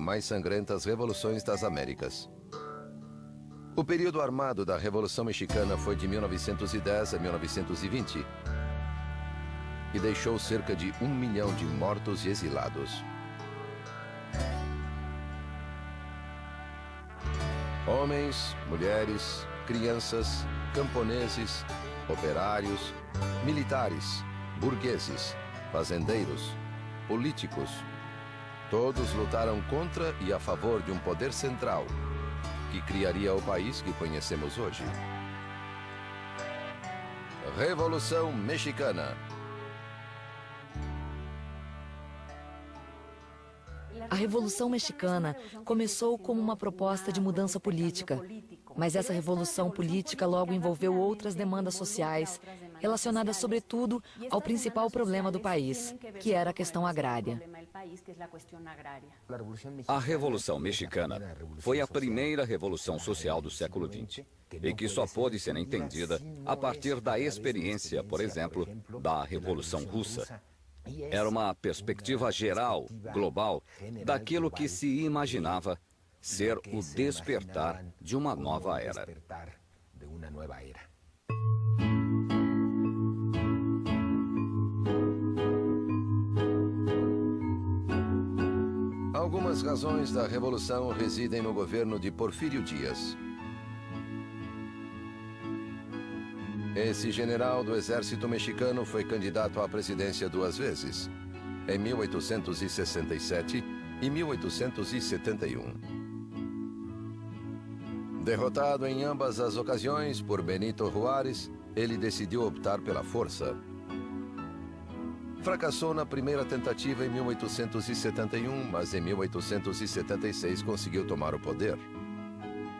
mais sangrentas revoluções das Américas. O período armado da Revolução Mexicana foi de 1910 a 1920 e deixou cerca de 1 milhão de mortos e exilados. Homens, mulheres, crianças, camponeses, operários, militares, burgueses, fazendeiros, políticos, todos lutaram contra e a favor de um poder central que criaria o país que conhecemos hoje. Revolução Mexicana. A Revolução Mexicana começou como uma proposta de mudança política, mas essa revolução política logo envolveu outras demandas sociais, relacionadas sobretudo ao principal problema do país, que era a questão agrária. A Revolução Mexicana foi a primeira revolução social do século XX e que só pôde ser entendida a partir da experiência, por exemplo, da Revolução Russa. Era uma perspectiva geral, global, daquilo que se imaginava ser o despertar de uma nova era. Algumas razões da Revolução residem no governo de Porfírio Dias. Esse general do exército mexicano foi candidato à presidência 2 vezes, em 1867 e 1871. Derrotado em ambas as ocasiões por Benito Juárez, ele decidiu optar pela força. Fracassou na primeira tentativa em 1871, mas em 1876 conseguiu tomar o poder.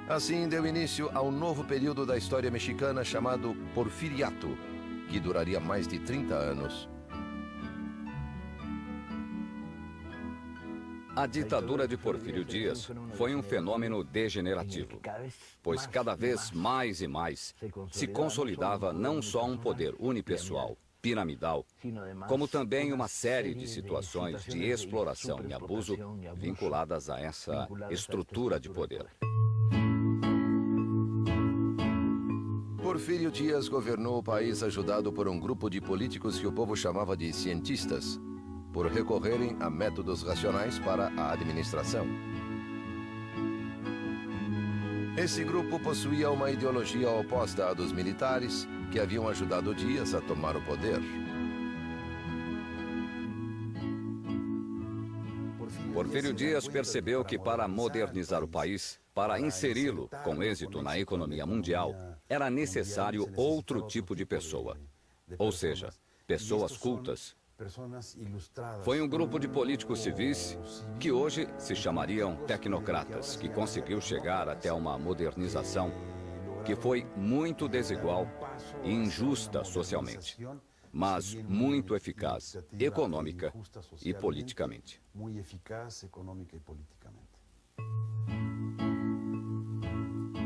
Assim, deu início a um novo período da história mexicana chamado Porfiriato, que duraria mais de 30 anos. A ditadura de Porfírio Dias foi um fenômeno degenerativo, pois cada vez mais e mais se consolidava não só um poder unipessoal, piramidal, como também uma série de situações de exploração e abuso vinculadas a essa estrutura de poder. Porfírio Dias governou o país ajudado por um grupo de políticos que o povo chamava de cientistas, por recorrerem a métodos racionais para a administração. Esse grupo possuía uma ideologia oposta à dos militares, que haviam ajudado Dias a tomar o poder. Porfírio Dias percebeu que para modernizar o país, para inseri-lo com êxito na economia mundial, era necessário outro tipo de pessoa, ou seja, pessoas cultas. Foi um grupo de políticos civis que hoje se chamariam tecnocratas, que conseguiu chegar até uma modernização que foi muito desigual e injusta socialmente, mas muito eficaz econômica e politicamente.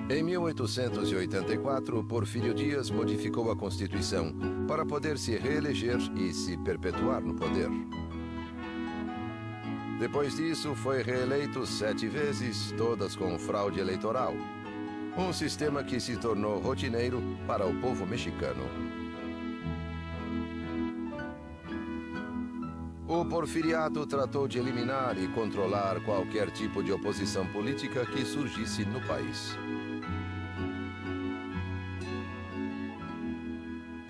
Em 1884, Porfírio Dias modificou a Constituição para poder se reeleger e se perpetuar no poder. Depois disso, foi reeleito 7 vezes, todas com fraude eleitoral. Um sistema que se tornou rotineiro para o povo mexicano. O Porfiriato tratou de eliminar e controlar qualquer tipo de oposição política que surgisse no país.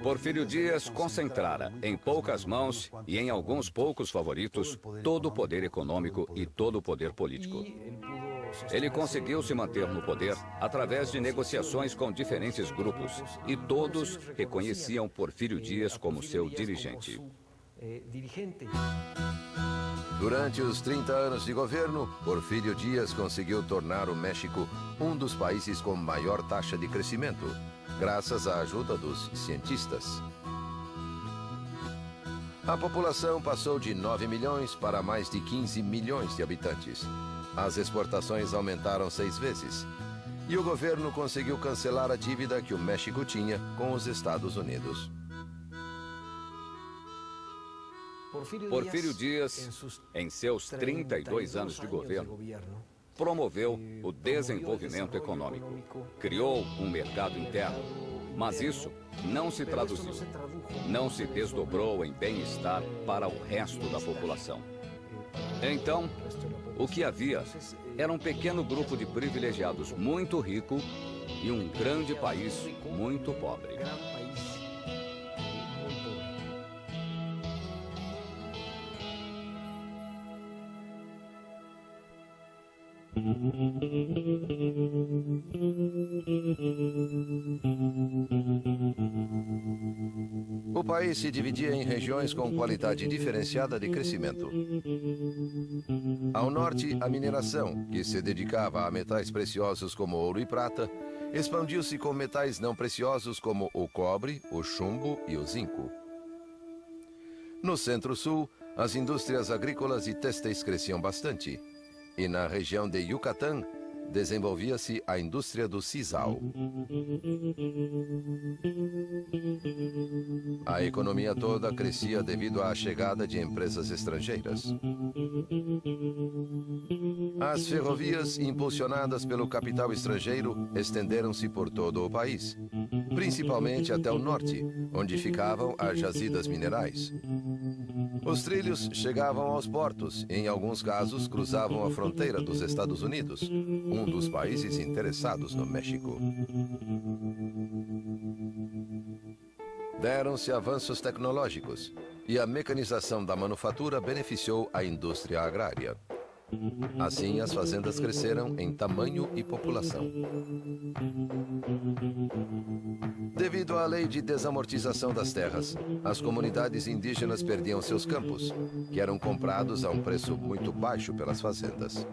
Porfírio Dias concentrara em poucas mãos e em alguns poucos favoritos todo o poder econômico e todo o poder político. Ele conseguiu se manter no poder através de negociações com diferentes grupos e todos reconheciam Porfírio Dias como seu dirigente. Durante os 30 anos de governo, Porfírio Dias conseguiu tornar o México um dos países com maior taxa de crescimento, graças à ajuda dos cientistas. A população passou de 9 milhões para mais de 15 milhões de habitantes. As exportações aumentaram 6 vezes. E o governo conseguiu cancelar a dívida que o México tinha com os Estados Unidos. Porfírio Dias, em seus 32 anos de governo, promoveu o desenvolvimento econômico, criou um mercado interno, mas isso não se traduziu, não se desdobrou em bem-estar para o resto da população. Então, o que havia era um pequeno grupo de privilegiados muito rico e um grande país muito pobre. O país se dividia em regiões com qualidade diferenciada de crescimento. Ao norte, a mineração, que se dedicava a metais preciosos como ouro e prata, expandiu-se com metais não preciosos como o cobre, o chumbo e o zinco. No centro-sul, as indústrias agrícolas e têxteis cresciam bastante. E na região de Yucatán, desenvolvia-se a indústria do sisal. A economia toda crescia devido à chegada de empresas estrangeiras. As ferrovias, impulsionadas pelo capital estrangeiro, estenderam-se por todo o país, principalmente até o norte, onde ficavam as jazidas minerais. Os trilhos chegavam aos portos e, em alguns casos, cruzavam a fronteira dos Estados Unidos, um dos países interessados no México. Deram-se avanços tecnológicos e a mecanização da manufatura beneficiou a indústria agrária. Assim, as fazendas cresceram em tamanho e população. Devido à lei de desamortização das terras, as comunidades indígenas perdiam seus campos, que eram comprados a um preço muito baixo pelas fazendas.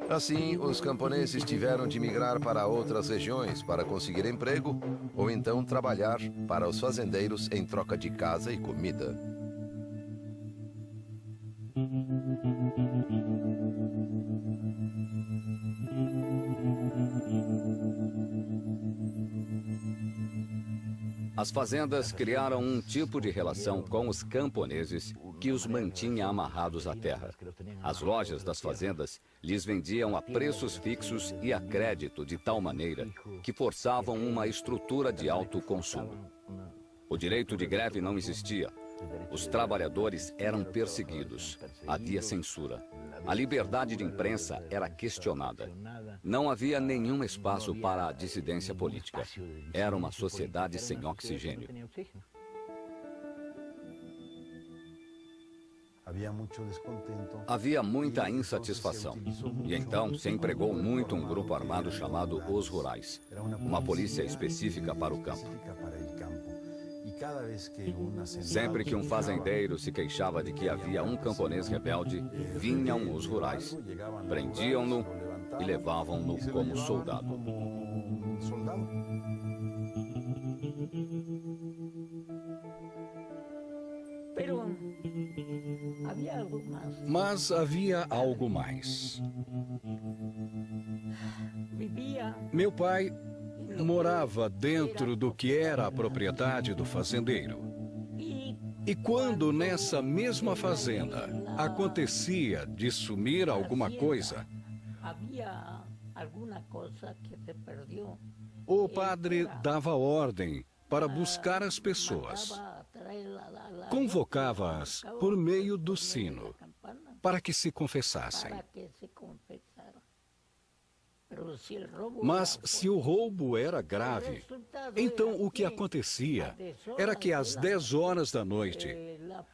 Assim, os camponeses tiveram de migrar para outras regiões para conseguir emprego ou então trabalhar para os fazendeiros em troca de casa e comida. As fazendas criaram um tipo de relação com os camponeses que os mantinha amarrados à terra. As lojas das fazendas lhes vendiam a preços fixos e a crédito de tal maneira que forçavam uma estrutura de alto consumo. O direito de greve não existia. Os trabalhadores eram perseguidos. Havia censura. A liberdade de imprensa era questionada. Não havia nenhum espaço para a dissidência política. Era uma sociedade sem oxigênio. Havia muita insatisfação. E então se empregou muito um grupo armado chamado Os Rurais, uma polícia específica para o campo. Sempre que um fazendeiro se queixava de que havia um camponês rebelde, vinham os rurais, prendiam-no e levavam-no como soldado. Mas havia algo mais. Meu pai morava dentro do que era a propriedade do fazendeiro. E quando nessa mesma fazenda acontecia de sumir alguma coisa, o padre dava ordem para buscar as pessoas. Convocava-as por meio do sino para que se confessassem. Mas se o roubo era grave, então o que acontecia era que às 10 horas da noite,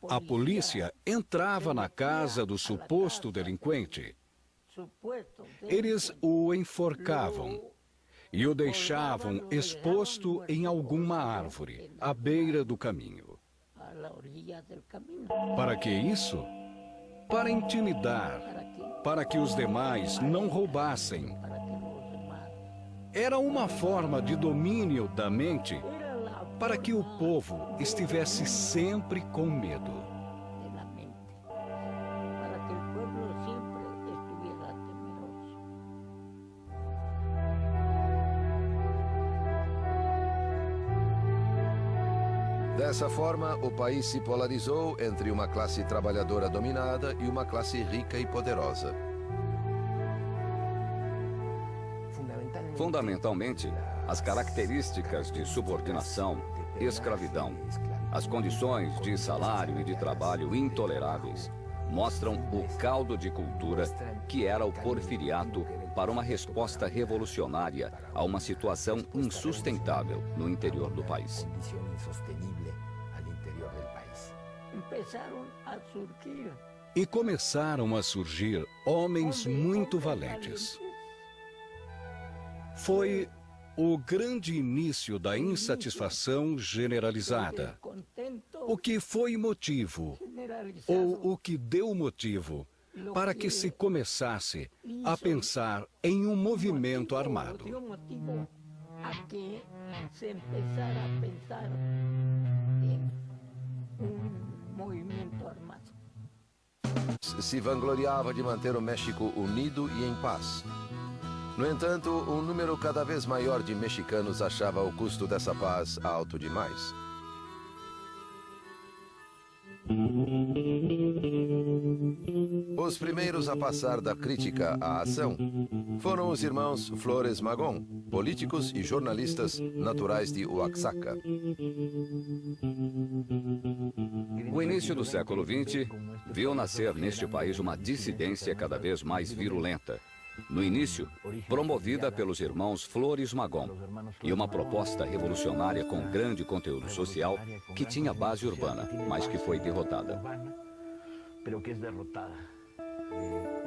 a polícia entrava na casa do suposto delinquente. Eles o enforcavam e o deixavam exposto em alguma árvore, à beira do caminho. Para que isso? Para intimidar, para que os demais não roubassem. Era uma forma de domínio da mente para que o povo estivesse sempre com medo. Dessa forma, o país se polarizou entre uma classe trabalhadora dominada e uma classe rica e poderosa. Fundamentalmente, as características de subordinação, escravidão, as condições de salário e de trabalho intoleráveis mostram o caldo de cultura que era o porfiriato para uma resposta revolucionária a uma situação insustentável no interior do país. E começaram a surgir homens muito valentes. Foi o grande início da insatisfação generalizada. O que foi motivo, ou o que deu motivo, para que se começasse a pensar em um movimento armado. Se vangloriava de manter o México unido e em paz. No entanto, um número cada vez maior de mexicanos achava o custo dessa paz alto demais. Os primeiros a passar da crítica à ação foram os irmãos Flores Magón, políticos e jornalistas naturais de Oaxaca. O início do século XX viu nascer neste país uma dissidência cada vez mais virulenta. No início, promovida pelos irmãos Flores Magón, e uma proposta revolucionária com grande conteúdo social que tinha base urbana, mas que foi derrotada.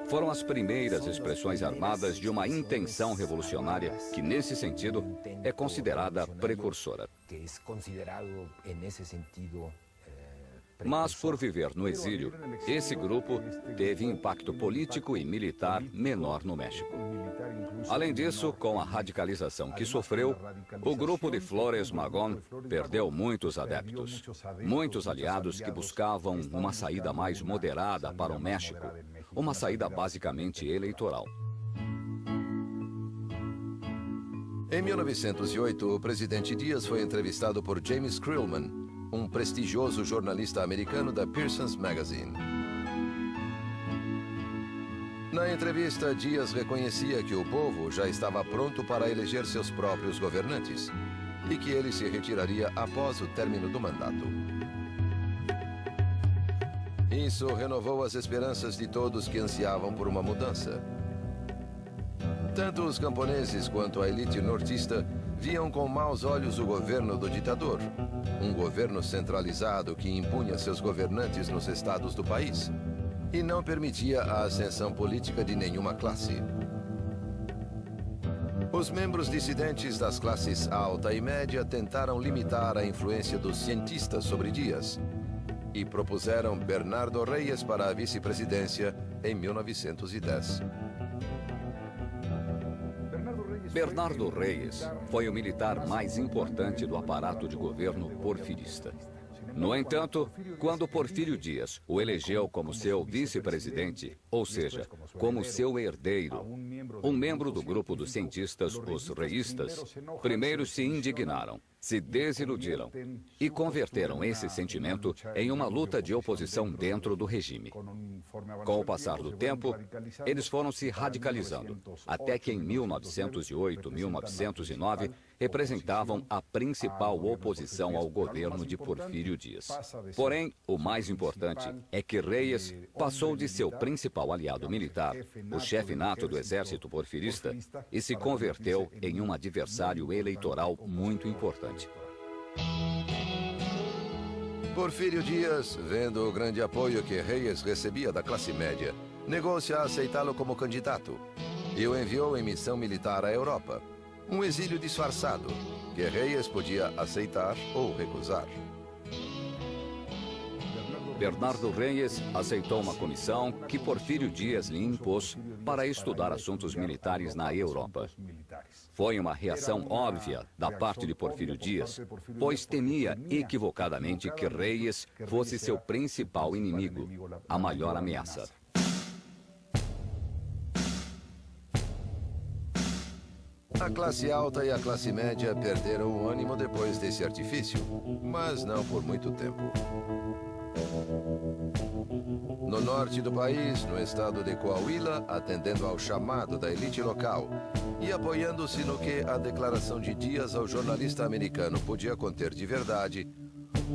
Foram as primeiras expressões armadas de uma intenção revolucionária que, nesse sentido, é considerada precursora. Mas, por viver no exílio, esse grupo teve impacto político e militar menor no México. Além disso, com a radicalização que sofreu, o grupo de Flores Magón perdeu muitos adeptos, muitos aliados que buscavam uma saída mais moderada para o México, uma saída basicamente eleitoral. Em 1908, o presidente Dias foi entrevistado por James Krillman, um prestigioso jornalista americano da Pearson's Magazine. Na entrevista, Dias reconhecia que o povo já estava pronto para eleger seus próprios governantes e que ele se retiraria após o término do mandato. Isso renovou as esperanças de todos que ansiavam por uma mudança. Tanto os camponeses quanto a elite nortista viam com maus olhos o governo do ditador, um governo centralizado que impunha seus governantes nos estados do país e não permitia a ascensão política de nenhuma classe. Os membros dissidentes das classes alta e média tentaram limitar a influência dos cientistas sobre Dias e propuseram Bernardo Reyes para a vice-presidência em 1910. Bernardo Reyes foi o militar mais importante do aparato de governo porfirista. No entanto, quando Porfírio Dias o elegeu como seu vice-presidente, ou seja, como seu herdeiro, um membro do grupo dos cientistas, os reístas, primeiro se indignaram, se desiludiram e converteram esse sentimento em uma luta de oposição dentro do regime. Com o passar do tempo, eles foram se radicalizando, até que em 1908, 1909, representavam a principal oposição ao governo de Porfírio Dias. Porém, o mais importante é que Reyes passou de seu principal aliado militar, o chefe nato do exército porfirista, e se converteu em um adversário eleitoral muito importante. Porfírio Dias, vendo o grande apoio que Reyes recebia da classe média, negou-se a aceitá-lo como candidato e o enviou em missão militar à Europa, um exílio disfarçado que Reyes podia aceitar ou recusar. Bernardo Reyes aceitou uma comissão que Porfírio Dias lhe impôs para estudar assuntos militares na Europa. Foi uma reação óbvia da parte de Porfírio Dias, pois temia equivocadamente que Reyes fosse seu principal inimigo, a maior ameaça. A classe alta e a classe média perderam o ânimo depois desse artifício, mas não por muito tempo. No norte do país, no estado de Coahuila, atendendo ao chamado da elite local e apoiando-se no que a declaração de Dias ao jornalista americano podia conter de verdade,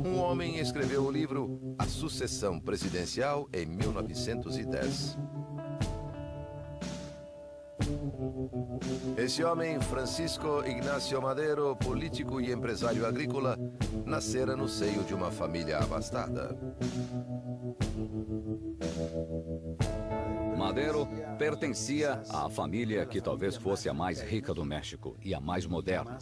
um homem escreveu o livro A Sucessão Presidencial em 1910. Esse homem, Francisco Ignacio Madero, político e empresário agrícola, nascera no seio de uma família abastada. Madero pertencia à família que talvez fosse a mais rica do México e a mais moderna.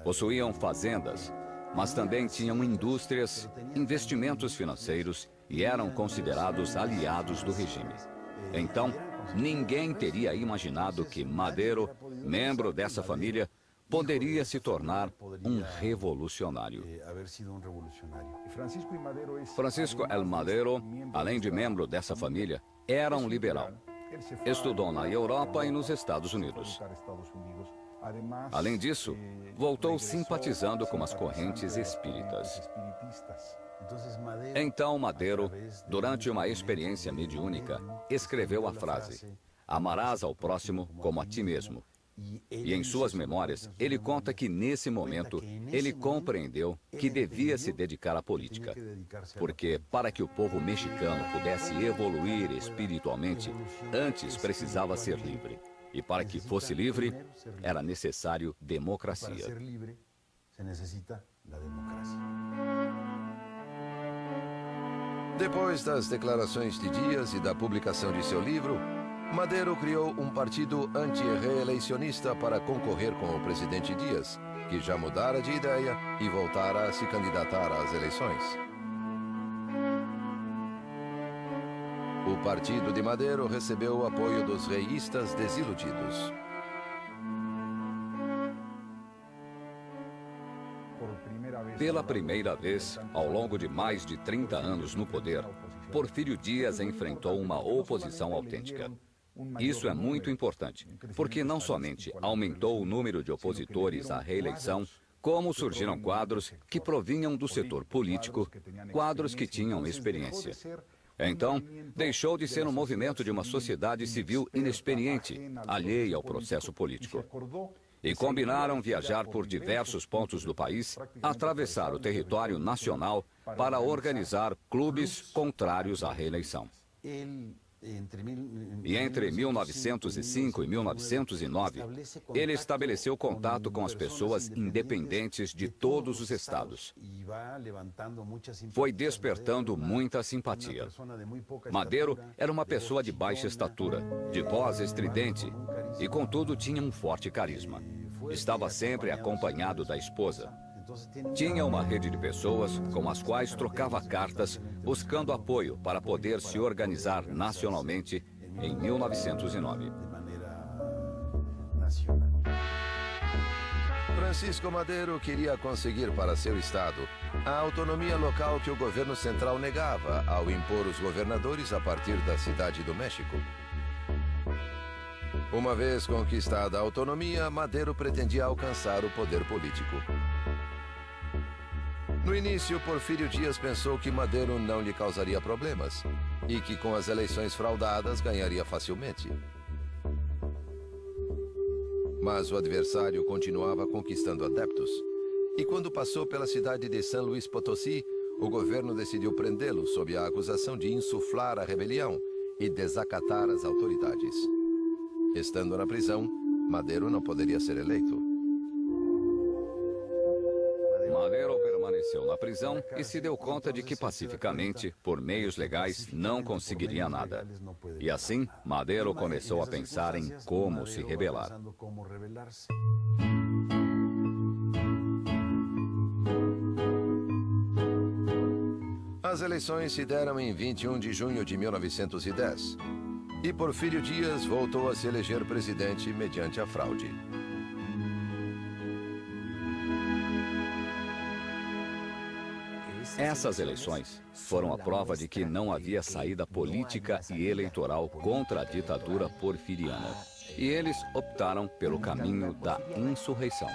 Possuíam fazendas, mas também tinham indústrias, investimentos financeiros e eram considerados aliados do regime. Então, ninguém teria imaginado que Madero, membro dessa família, poderia se tornar um revolucionário. Francisco El Madero, além de membro dessa família, era um liberal. Estudou na Europa e nos Estados Unidos. Além disso, voltou simpatizando com as correntes espíritas. Então Madero, durante uma experiência mediúnica, escreveu a frase: "Amarás ao próximo como a ti mesmo." E em suas memórias, ele conta que nesse momento, ele compreendeu que devia se dedicar à política. Porque para que o povo mexicano pudesse evoluir espiritualmente, antes precisava ser livre. E para que fosse livre, era necessário democracia. Depois das declarações de Dias e da publicação de seu livro, Madero criou um partido anti-reeleicionista para concorrer com o presidente Dias, que já mudara de ideia e voltara a se candidatar às eleições. O partido de Madero recebeu o apoio dos reístas desiludidos. Pela primeira vez, ao longo de mais de 30 anos no poder, Porfírio Dias enfrentou uma oposição autêntica. Isso é muito importante, porque não somente aumentou o número de opositores à reeleição, como surgiram quadros que provinham do setor político, quadros que tinham experiência. Então, deixou de ser um movimento de uma sociedade civil inexperiente, alheia ao processo político. E combinaram viajar por diversos pontos do país, atravessar o território nacional para organizar clubes contrários à reeleição. E entre 1905 e 1909, ele estabeleceu contato com as pessoas independentes de todos os estados. Foi despertando muita simpatia. Madero era uma pessoa de baixa estatura, de voz estridente e, contudo, tinha um forte carisma. Estava sempre acompanhado da esposa. Tinha uma rede de pessoas com as quais trocava cartas, buscando apoio para poder se organizar nacionalmente em 1909. Francisco Madero queria conseguir para seu estado a autonomia local que o governo central negava ao impor os governadores a partir da Cidade do México. Uma vez conquistada a autonomia, Madero pretendia alcançar o poder político. No início, Porfírio Dias pensou que Madero não lhe causaria problemas e que com as eleições fraudadas ganharia facilmente. Mas o adversário continuava conquistando adeptos. E quando passou pela cidade de San Luis Potosí, o governo decidiu prendê-lo sob a acusação de insuflar a rebelião e desacatar as autoridades. Estando na prisão, Madero não poderia ser eleito. Madero permaneceu na prisão e se deu conta de que pacificamente, por meios legais, não conseguiria nada. E assim, Madero começou a pensar em como se rebelar. As eleições se deram em 21 de junho de 1910. E Porfírio Dias voltou a se eleger presidente mediante a fraude. Essas eleições foram a prova de que não havia saída política e eleitoral contra a ditadura porfiriana. E eles optaram pelo caminho da insurreição.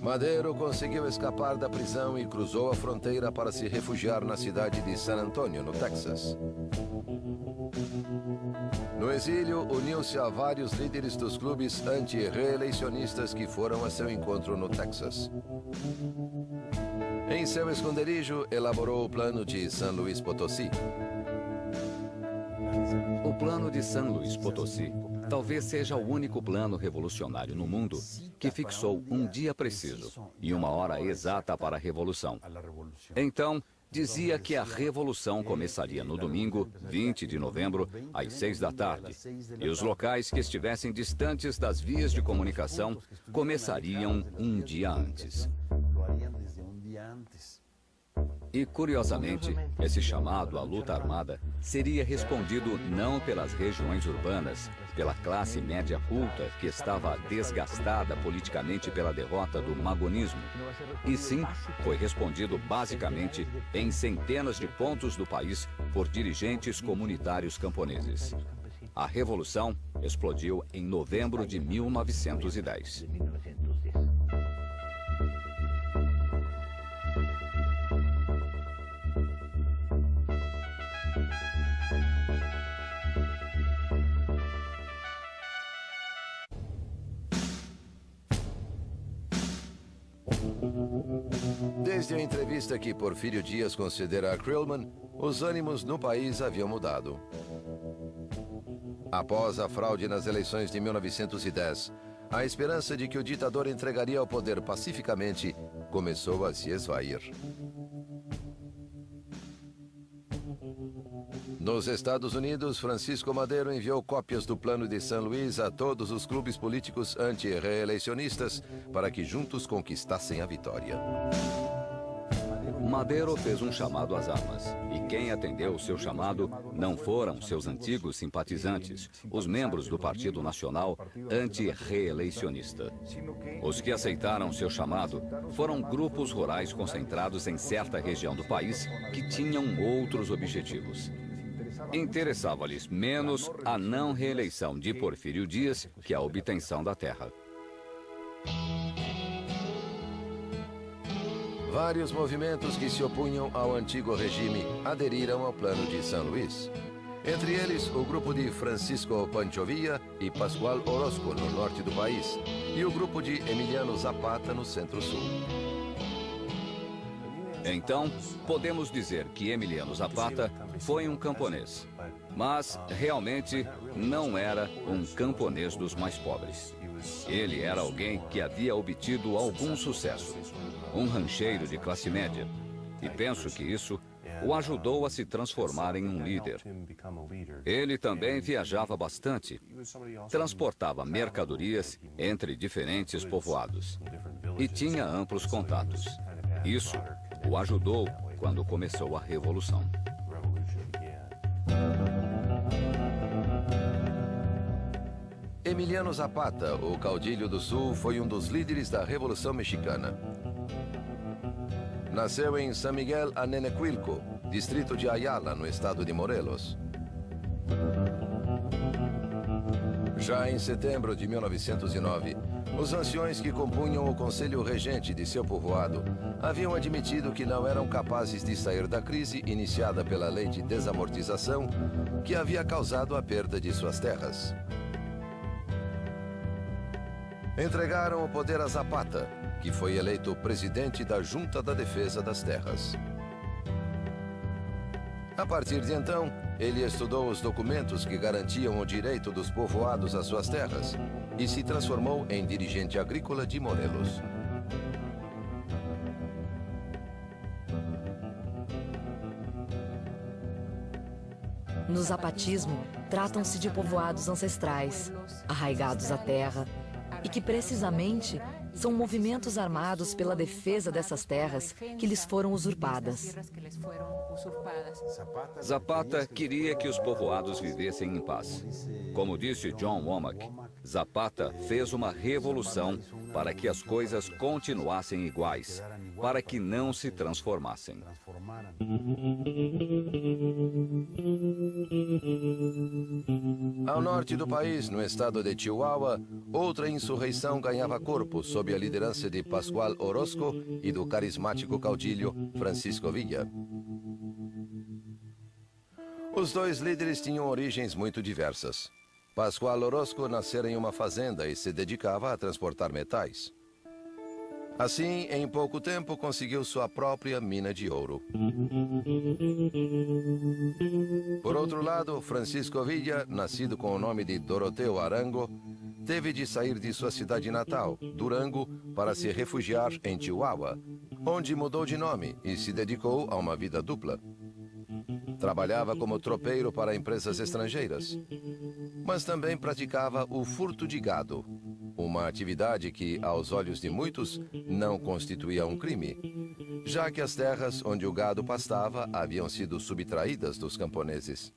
Madero conseguiu escapar da prisão e cruzou a fronteira para se refugiar na cidade de San Antonio, no Texas. No exílio, uniu-se a vários líderes dos clubes anti-reeleicionistas que foram a seu encontro no Texas. Em seu esconderijo, elaborou o plano de San Luis Potosí. O plano de San Luis Potosí talvez seja o único plano revolucionário no mundo que fixou um dia preciso e uma hora exata para a revolução. Então, dizia que a revolução começaria no domingo, 20 de novembro, às 6 da tarde, e os locais que estivessem distantes das vias de comunicação começariam um dia antes. E, curiosamente, esse chamado à luta armada seria respondido não pelas regiões urbanas, pela classe média culta que estava desgastada politicamente pela derrota do magonismo, e sim foi respondido basicamente em centenas de pontos do país por dirigentes comunitários camponeses. A revolução explodiu em novembro de 1910. Desde a entrevista que Porfírio Dias concedera a Krillman, os ânimos no país haviam mudado. Após a fraude nas eleições de 1910, a esperança de que o ditador entregaria o poder pacificamente começou a se esvair. Nos Estados Unidos, Francisco Madero enviou cópias do plano de San Luis a todos os clubes políticos anti-reeleicionistas para que juntos conquistassem a vitória. Madero fez um chamado às armas, e quem atendeu o seu chamado não foram seus antigos simpatizantes, os membros do Partido Nacional anti-reeleicionista. Os que aceitaram seu chamado foram grupos rurais concentrados em certa região do país que tinham outros objetivos. Interessava-lhes menos a não reeleição de Porfírio Dias que a obtenção da terra. Vários movimentos que se opunham ao antigo regime aderiram ao plano de San Luis. Entre eles, o grupo de Francisco Pancho Villa e Pascual Orozco, no norte do país, e o grupo de Emiliano Zapata, no centro-sul. Então, podemos dizer que Emiliano Zapata foi um camponês, mas realmente não era um camponês dos mais pobres. Ele era alguém que havia obtido algum sucesso, um rancheiro de classe média, e penso que isso o ajudou a se transformar em um líder. Ele também viajava bastante, transportava mercadorias entre diferentes povoados e tinha amplos contatos. Isso o ajudou quando começou a Revolução. Emiliano Zapata, o caudilho do Sul, foi um dos líderes da Revolução Mexicana. Nasceu em San Miguel Anenecuilco, distrito de Ayala, no estado de Morelos. Já em setembro de 1909, os anciões que compunham o conselho regente de seu povoado haviam admitido que não eram capazes de sair da crise iniciada pela lei de desamortização que havia causado a perda de suas terras. Entregaram o poder a Zapata, que foi eleito presidente da Junta da Defesa das Terras. A partir de então, ele estudou os documentos que garantiam o direito dos povoados às suas terras e se transformou em dirigente agrícola de Morelos. No zapatismo, tratam-se de povoados ancestrais, arraigados à terra, e que precisamente São movimentos armados pela defesa dessas terras que lhes foram usurpadas. Zapata queria que os povoados vivessem em paz. Como disse John Womack, Zapata fez uma revolução para que as coisas continuassem iguais, para que não se transformassem. Ao norte do país, no estado de Chihuahua, outra insurreição ganhava corpo sob a liderança de Pascual Orozco e do carismático caudilho Francisco Villa. Os dois líderes tinham origens muito diversas. Pascual Orozco nascera em uma fazenda e se dedicava a transportar metais. Assim, em pouco tempo, conseguiu sua própria mina de ouro. Por outro lado, Francisco Villa, nascido com o nome de Doroteo Arango, teve de sair de sua cidade natal, Durango, para se refugiar em Chihuahua, onde mudou de nome e se dedicou a uma vida dupla. Trabalhava como tropeiro para empresas estrangeiras, mas também praticava o furto de gado, uma atividade que, aos olhos de muitos, não constituía um crime, já que as terras onde o gado pastava haviam sido subtraídas dos camponeses.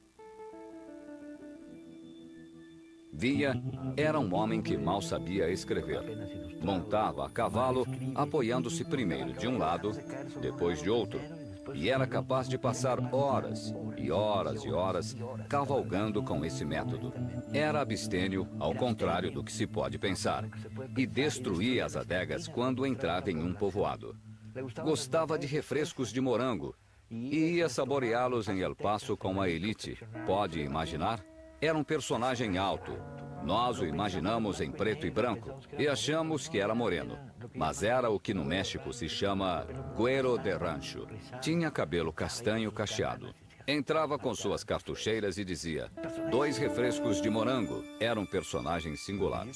Villa era um homem que mal sabia escrever. Montava a cavalo, apoiando-se primeiro de um lado, depois de outro, e era capaz de passar horas e horas e horas cavalgando com esse método. Era abstêmio, ao contrário do que se pode pensar, e destruía as adegas quando entrava em um povoado. Gostava de refrescos de morango e ia saboreá-los em El Paso com a elite. Pode imaginar? Era um personagem alto. Nós o imaginamos em preto e branco e achamos que era moreno. Mas era o que no México se chama güero de rancho. Tinha cabelo castanho cacheado. Entrava com suas cartucheiras e dizia: 2 refrescos de morango. Era um personagem singular.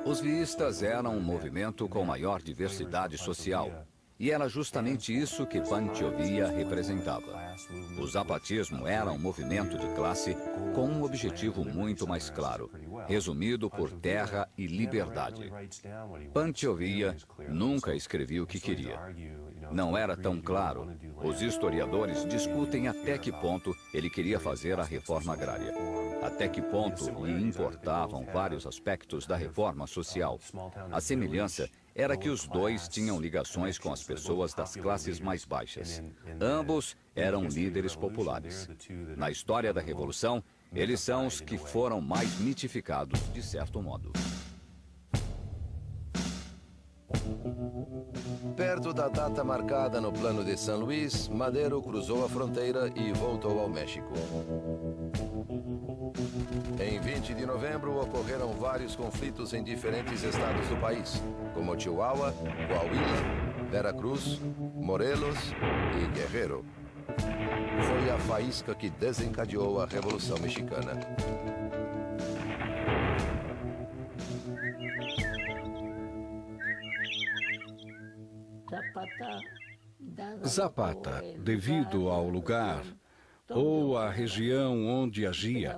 Os viístas eram um movimento com maior diversidade social. E era justamente isso que Pancho Villa representava. O zapatismo era um movimento de classe com um objetivo muito mais claro, resumido por terra e liberdade. Pancho Villa nunca escrevia o que queria. Não era tão claro. Os historiadores discutem até que ponto ele queria fazer a reforma agrária. Até que ponto lhe importavam vários aspectos da reforma social. A semelhança era que os dois tinham ligações com as pessoas das classes mais baixas. Ambos eram líderes populares. Na história da Revolução, eles são os que foram mais mitificados, de certo modo. Perto da data marcada no plano de São Luís, Madero cruzou a fronteira e voltou ao México. Em 20 de novembro, ocorreram vários conflitos em diferentes estados do país, como Chihuahua, Coahuila, Veracruz, Morelos e Guerrero. Foi a faísca que desencadeou a Revolução Mexicana. Zapata, devido ao lugar ou à região onde agia,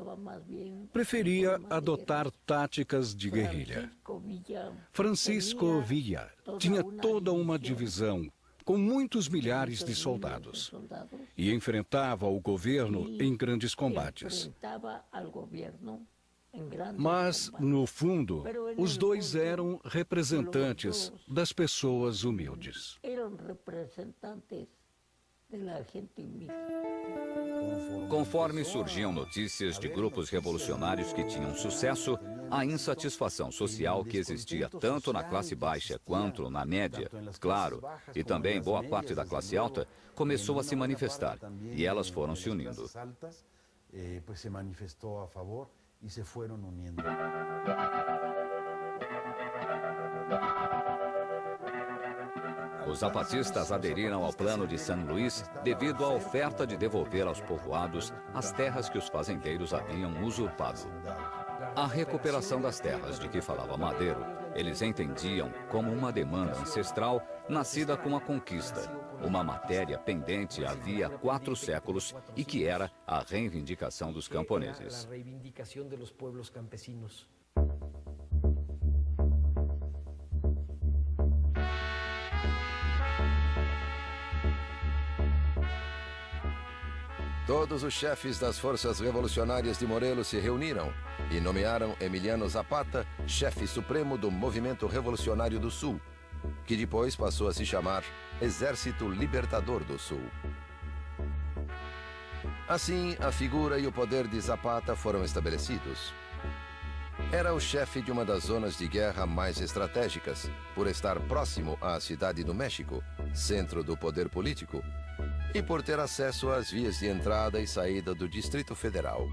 preferia adotar táticas de guerrilha. Francisco Villa tinha toda uma divisão com muitos milhares de soldados e enfrentava o governo em grandes combates. Mas, no fundo, os dois eram representantes das pessoas humildes. Conforme surgiam notícias de grupos revolucionários que tinham sucesso, a insatisfação social que existia tanto na classe baixa quanto na média, claro, e também boa parte da classe alta, começou a se manifestar, e elas foram se unindo. Os zapatistas aderiram ao plano de São Luís devido à oferta de devolver aos povoados as terras que os fazendeiros haviam usurpado. A recuperação das terras de que falava Madero, eles entendiam como uma demanda ancestral nascida com a conquista, uma matéria pendente havia 4 séculos e que era a reivindicação dos camponeses. 。 。 . 。 . 。... . 。... 。... 。... 。... 。... 。 . 。 . 。 . 。 . 。 . 。 . 。 . 。 . 。 . 。 . 。 . 。 . 。 . 。 . 。 . 。 . 。 . . 。 . 。 . 。 . Todos os chefes das forças revolucionárias de Morelos se reuniram e nomearam Emiliano Zapata chefe supremo do Movimento Revolucionário do Sul, que depois passou a se chamar Exército Libertador do Sul. Assim, a figura e o poder de Zapata foram estabelecidos. Era o chefe de uma das zonas de guerra mais estratégicas, por estar próximo à Cidade do México, centro do poder político, e por ter acesso às vias de entrada e saída do Distrito Federal.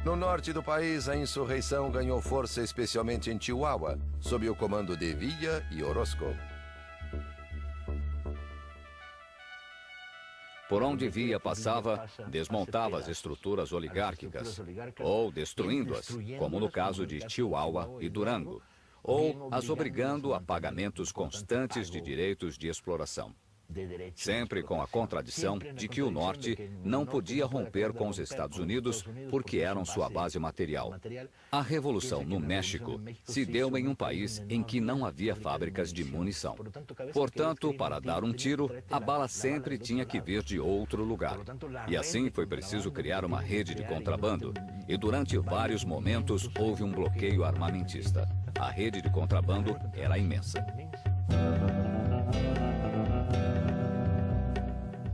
No norte do país, a insurreição ganhou força especialmente em Chihuahua, sob o comando de Villa e Orozco. Por onde Villa passava, desmontava as estruturas oligárquicas, ou destruindo-as, como no caso de Chihuahua e Durango, ou as obrigando a pagamentos constantes de direitos de exploração. Sempre com a contradição de que o Norte não podia romper com os Estados Unidos porque eram sua base material. A Revolução no México se deu em um país em que não havia fábricas de munição. Portanto, para dar um tiro, a bala sempre tinha que vir de outro lugar. E assim foi preciso criar uma rede de contrabando. E durante vários momentos houve um bloqueio armamentista. A rede de contrabando era imensa.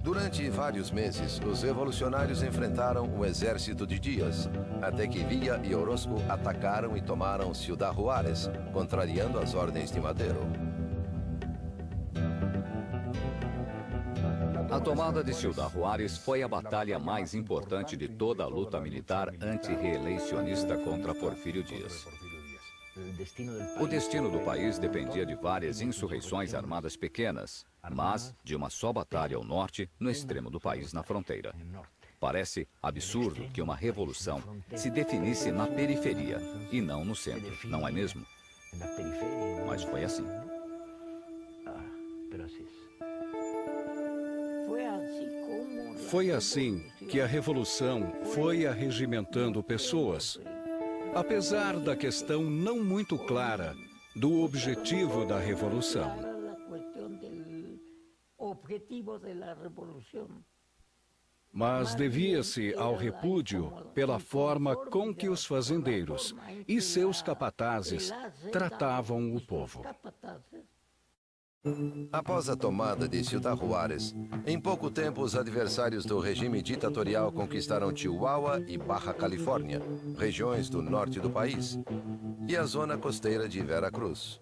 Durante vários meses, os revolucionários enfrentaram o exército de Díaz, até que Villa e Orozco atacaram e tomaram Ciudad Juárez, contrariando as ordens de Madero. A tomada de Ciudad Juárez foi a batalha mais importante de toda a luta militar antirreeleicionista contra Porfírio Díaz. O destino do país dependia de várias insurreições armadas pequenas, mas de uma só batalha ao norte, no extremo do país, na fronteira. Parece absurdo que uma revolução se definisse na periferia e não no centro, não é mesmo? Mas foi assim. Foi assim que a revolução foi arregimentando pessoas, apesar da questão não muito clara do objetivo da revolução. Mas devia-se ao repúdio pela forma com que os fazendeiros e seus capatazes tratavam o povo. Após a tomada de Ciudad Juárez, em pouco tempo os adversários do regime ditatorial conquistaram Chihuahua e Baja Califórnia, regiões do norte do país, e a zona costeira de Veracruz.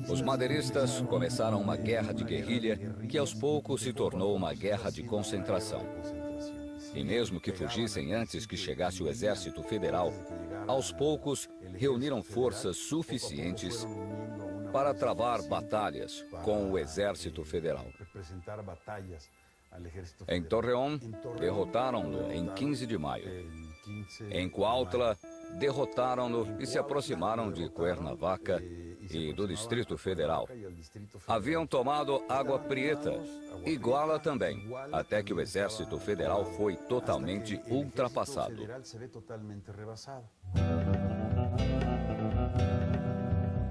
Os madeiristas começaram uma guerra de guerrilha que aos poucos se tornou uma guerra de concentração. E mesmo que fugissem antes que chegasse o Exército Federal, aos poucos reuniram forças suficientes para travar batalhas com o Exército Federal. Em Torreón, derrotaram-no em 15 de maio. Em Cuautla, derrotaram-no e se aproximaram de Cuernavaca e do Distrito Federal. Haviam tomado Água Prieta, Iguala também, até que o Exército Federal foi totalmente ultrapassado.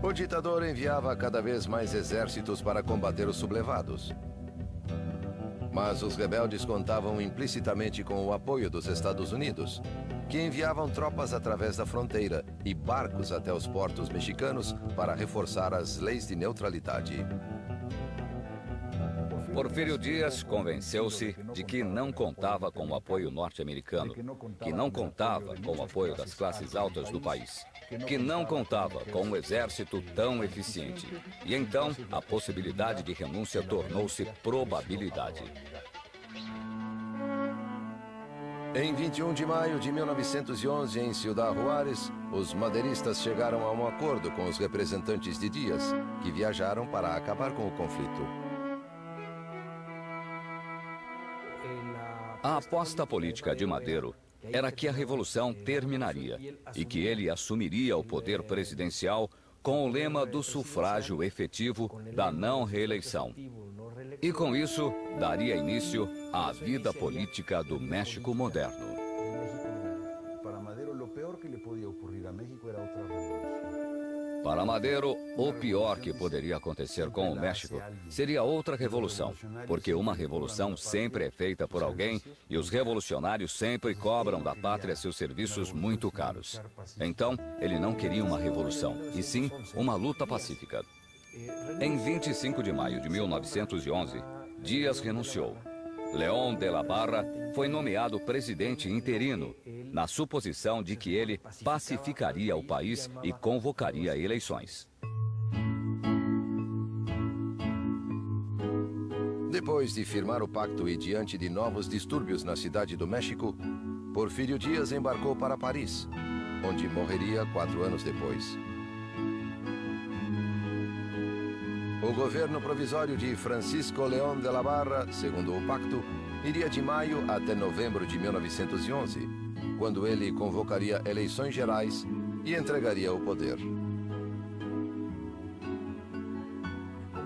O ditador enviava cada vez mais exércitos para combater os sublevados. Mas os rebeldes contavam implicitamente com o apoio dos Estados Unidos, que enviavam tropas através da fronteira e barcos até os portos mexicanos para reforçar as leis de neutralidade. Porfírio Díaz convenceu-se de que não contava com o apoio norte-americano, que não contava com o apoio das classes altas do país, que não contava com um exército tão eficiente. E então, a possibilidade de renúncia tornou-se probabilidade. Em 21 de maio de 1911, em Ciudad Juárez, os madeiristas chegaram a um acordo com os representantes de Díaz, que viajaram para acabar com o conflito. A aposta política de Madero era que a revolução terminaria e que ele assumiria o poder presidencial com o lema do sufrágio efetivo da não reeleição. E com isso, daria início à vida política do México moderno. Para Madero, o pior que lhe podia ocorrer a México era outra revolução. Para Madero, o pior que poderia acontecer com o México seria outra revolução, porque uma revolução sempre é feita por alguém e os revolucionários sempre cobram da pátria seus serviços muito caros. Então, ele não queria uma revolução, e sim uma luta pacífica. Em 25 de maio de 1911, Díaz renunciou. León de la Barra foi nomeado presidente interino, na suposição de que ele pacificaria o país e convocaria eleições. Depois de firmar o pacto e diante de novos distúrbios na cidade do México, Porfírio Díaz embarcou para Paris, onde morreria 4 anos depois. O governo provisório de Francisco León de la Barra, segundo o pacto, iria de maio até novembro de 1911, quando ele convocaria eleições gerais e entregaria o poder.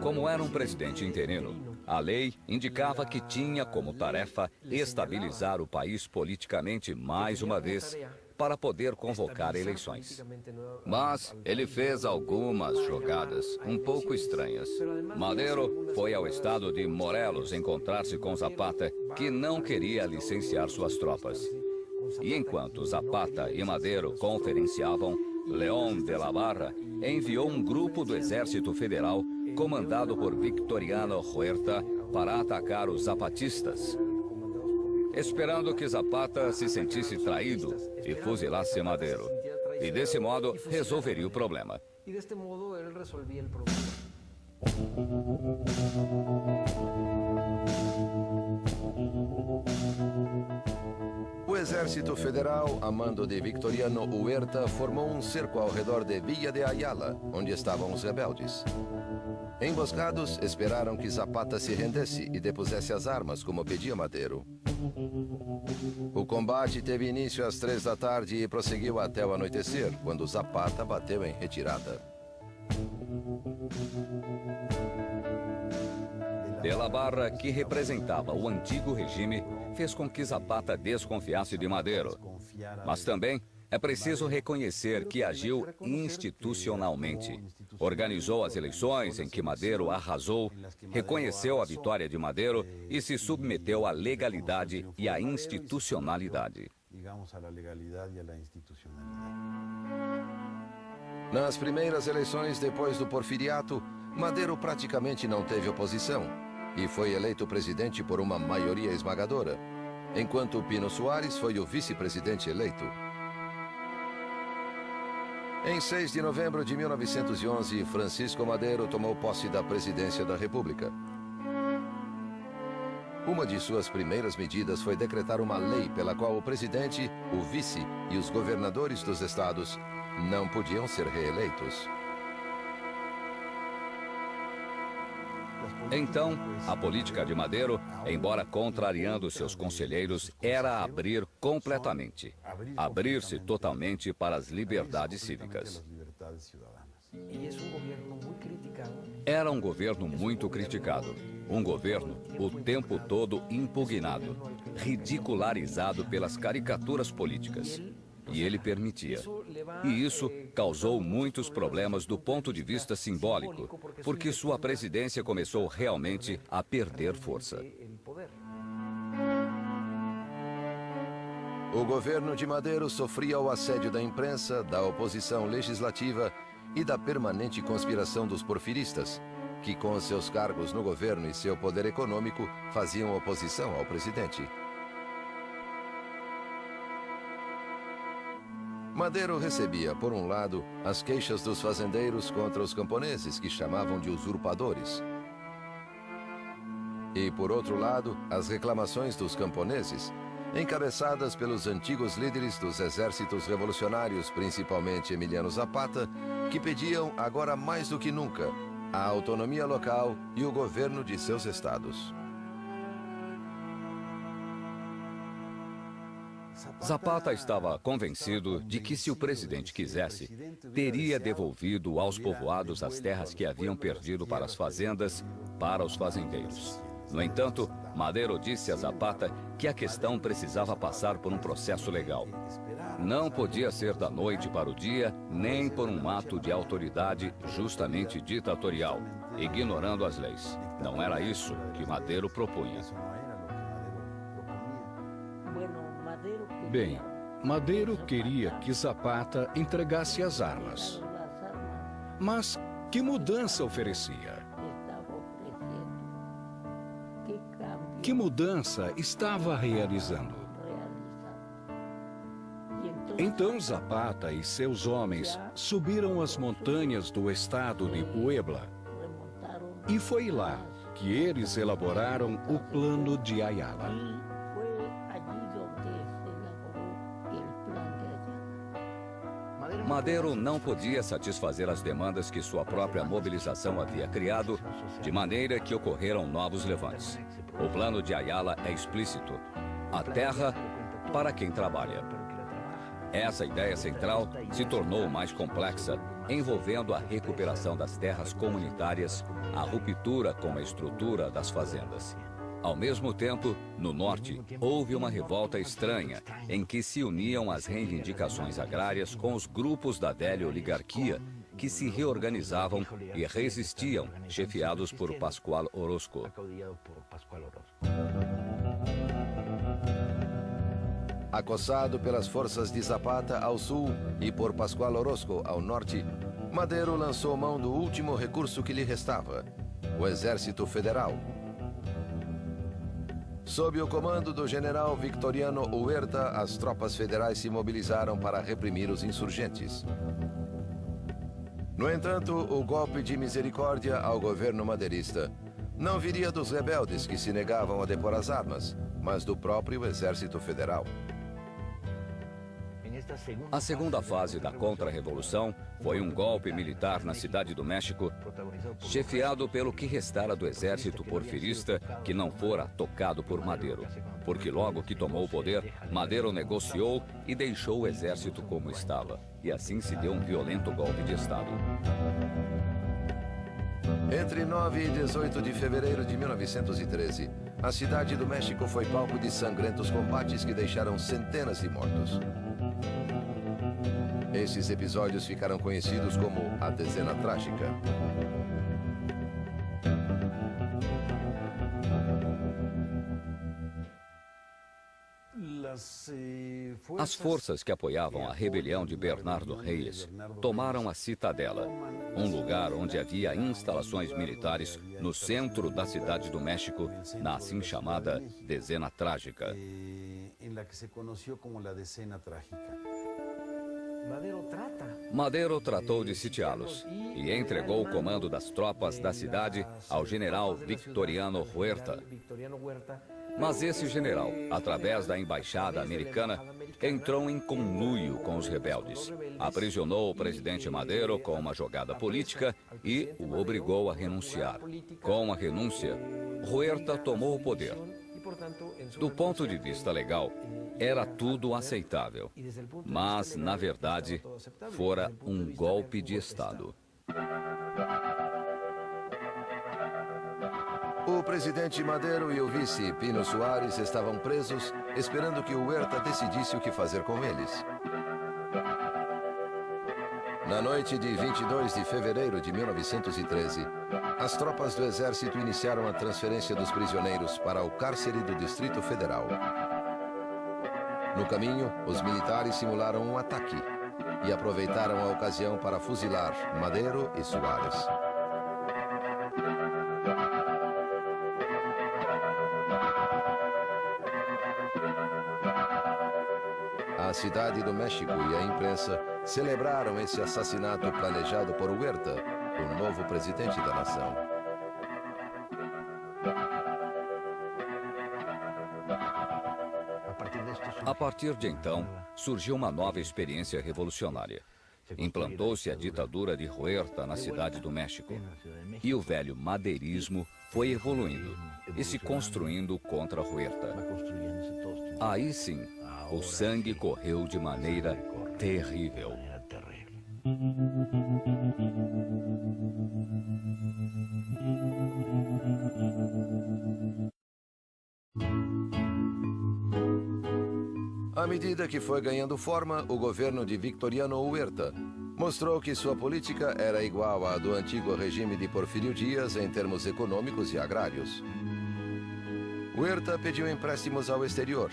Como era um presidente interino, a lei indicava que tinha como tarefa estabilizar o país politicamente mais uma vez, para poder convocar eleições. Mas ele fez algumas jogadas um pouco estranhas. Madero foi ao estado de Morelos encontrar-se com Zapata, que não queria licenciar suas tropas. E enquanto Zapata e Madero conferenciavam, León de la Barra enviou um grupo do Exército Federal, comandado por Victoriano Huerta, para atacar os zapatistas, esperando que Zapata se sentisse traído e fuzilasse Madero. E desse modo, resolveria o problema. O Exército Federal, a mando de Victoriano Huerta, formou um cerco ao redor de Villa de Ayala, onde estavam os rebeldes. Emboscados, esperaram que Zapata se rendesse e depusesse as armas, como pedia Madero. O combate teve início às 3 da tarde e prosseguiu até o anoitecer, quando Zapata bateu em retirada. De la Barra, que representava o antigo regime, fez com que Zapata desconfiasse de Madero. Mas também é preciso reconhecer que agiu institucionalmente. Organizou as eleições em que Madero arrasou, reconheceu a vitória de Madero e se submeteu à legalidade e à institucionalidade. Nas primeiras eleições depois do porfiriato, Madero praticamente não teve oposição e foi eleito presidente por uma maioria esmagadora, enquanto Pino Soares foi o vice-presidente eleito. Em 6 de novembro de 1911, Francisco Madero tomou posse da presidência da República. Uma de suas primeiras medidas foi decretar uma lei pela qual o presidente, o vice e os governadores dos estados não podiam ser reeleitos. Então, a política de Madero, embora contrariando seus conselheiros, era abrir completamente, abrir-se totalmente para as liberdades cívicas. Era um governo muito criticado, um governo o tempo todo impugnado, ridicularizado pelas caricaturas políticas. E ele permitia. E isso causou muitos problemas do ponto de vista simbólico, porque sua presidência começou realmente a perder força. O governo de Madero sofria o assédio da imprensa, da oposição legislativa e da permanente conspiração dos porfiristas, que com seus cargos no governo e seu poder econômico faziam oposição ao presidente. Madero recebia, por um lado, as queixas dos fazendeiros contra os camponeses, que chamavam de usurpadores. E, por outro lado, as reclamações dos camponeses, encabeçadas pelos antigos líderes dos exércitos revolucionários, principalmente Emiliano Zapata, que pediam, agora mais do que nunca, a autonomia local e o governo de seus estados. Zapata estava convencido de que, se o presidente quisesse, teria devolvido aos povoados as terras que haviam perdido para as fazendas, para os fazendeiros. No entanto, Madero disse a Zapata que a questão precisava passar por um processo legal. Não podia ser da noite para o dia, nem por um ato de autoridade justamente ditatorial, ignorando as leis. Não era isso que Madero propunha. Bem, Madero queria que Zapata entregasse as armas. Mas que mudança oferecia? Que mudança estava realizando? Então Zapata e seus homens subiram as montanhas do estado de Puebla. E foi lá que eles elaboraram o Plano de Ayala. Madero não podia satisfazer as demandas que sua própria mobilização havia criado, de maneira que ocorreram novos levantes. O Plano de Ayala é explícito: a terra para quem trabalha. Essa ideia central se tornou mais complexa, envolvendo a recuperação das terras comunitárias, a ruptura com a estrutura das fazendas. Ao mesmo tempo, no norte, houve uma revolta estranha, em que se uniam as reivindicações agrárias com os grupos da velha oligarquia, que se reorganizavam e resistiam, chefiados por Pascual Orozco. Acossado pelas forças de Zapata ao sul e por Pascual Orozco ao norte, Madero lançou mão do último recurso que lhe restava: o Exército Federal. Sob o comando do general Victoriano Huerta, as tropas federais se mobilizaram para reprimir os insurgentes. No entanto, o golpe de misericórdia ao governo maderista não viria dos rebeldes que se negavam a depor as armas, mas do próprio Exército Federal. A segunda fase da contra-revolução foi um golpe militar na Cidade do México, chefiado pelo que restara do exército porfirista que não fora tocado por Madero. Porque logo que tomou o poder, Madero negociou e deixou o exército como estava. E assim se deu um violento golpe de Estado. Entre 9 e 18 de fevereiro de 1913, a Cidade do México foi palco de sangrentos combates que deixaram centenas de mortos. Esses episódios ficaram conhecidos como a Dezena Trágica. As forças que apoiavam a rebelião de Bernardo Reyes tomaram a Citadela, um lugar onde havia instalações militares no centro da Cidade do México, na assim chamada Dezena Trágica. Madero tratou de sitiá-los e entregou o comando das tropas da cidade ao general Victoriano Huerta. Mas esse general, através da embaixada americana, entrou em conluio com os rebeldes, aprisionou o presidente Madero com uma jogada política e o obrigou a renunciar. Com a renúncia, Huerta tomou o poder. Do ponto de vista legal, era tudo aceitável, mas, na verdade, fora um golpe de Estado. O presidente Madero e o vice Pino Suárez estavam presos, esperando que o Huerta decidisse o que fazer com eles. Na noite de 22 de fevereiro de 1913, as tropas do exército iniciaram a transferência dos prisioneiros para o cárcere do Distrito Federal. No caminho, os militares simularam um ataque e aproveitaram a ocasião para fuzilar Madero e Suárez. A Cidade do México e a imprensa celebraram esse assassinato planejado por Huerta, o novo presidente da nação. A partir de então, surgiu uma nova experiência revolucionária. Implantou-se a ditadura de Huerta na Cidade do México. E o velho madeirismo foi evoluindo e se construindo contra Huerta. Aí sim, o sangue correu de maneira terrível. medida que foi ganhando forma, o governo de Victoriano Huerta mostrou que sua política era igual à do antigo regime de Porfirio Díaz em termos econômicos e agrários. Huerta pediu empréstimos ao exterior,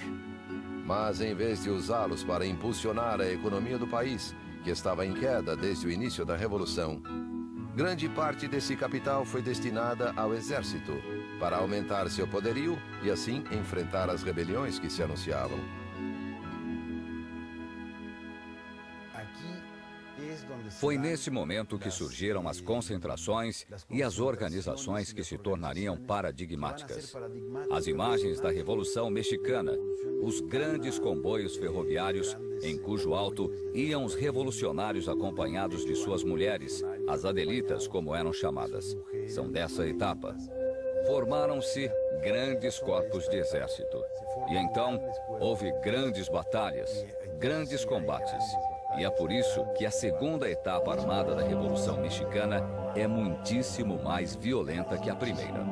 mas em vez de usá-los para impulsionar a economia do país, que estava em queda desde o início da Revolução, grande parte desse capital foi destinada ao exército, para aumentar seu poderio e assim enfrentar as rebeliões que se anunciavam. Foi nesse momento que surgiram as concentrações e as organizações que se tornariam paradigmáticas. As imagens da Revolução Mexicana, os grandes comboios ferroviários, em cujo alto iam os revolucionários acompanhados de suas mulheres, as adelitas, como eram chamadas. São dessa etapa. Formaram-se grandes corpos de exército. E então houve grandes batalhas, grandes combates. E é por isso que a segunda etapa armada da Revolução Mexicana é muitíssimo mais violenta que a primeira.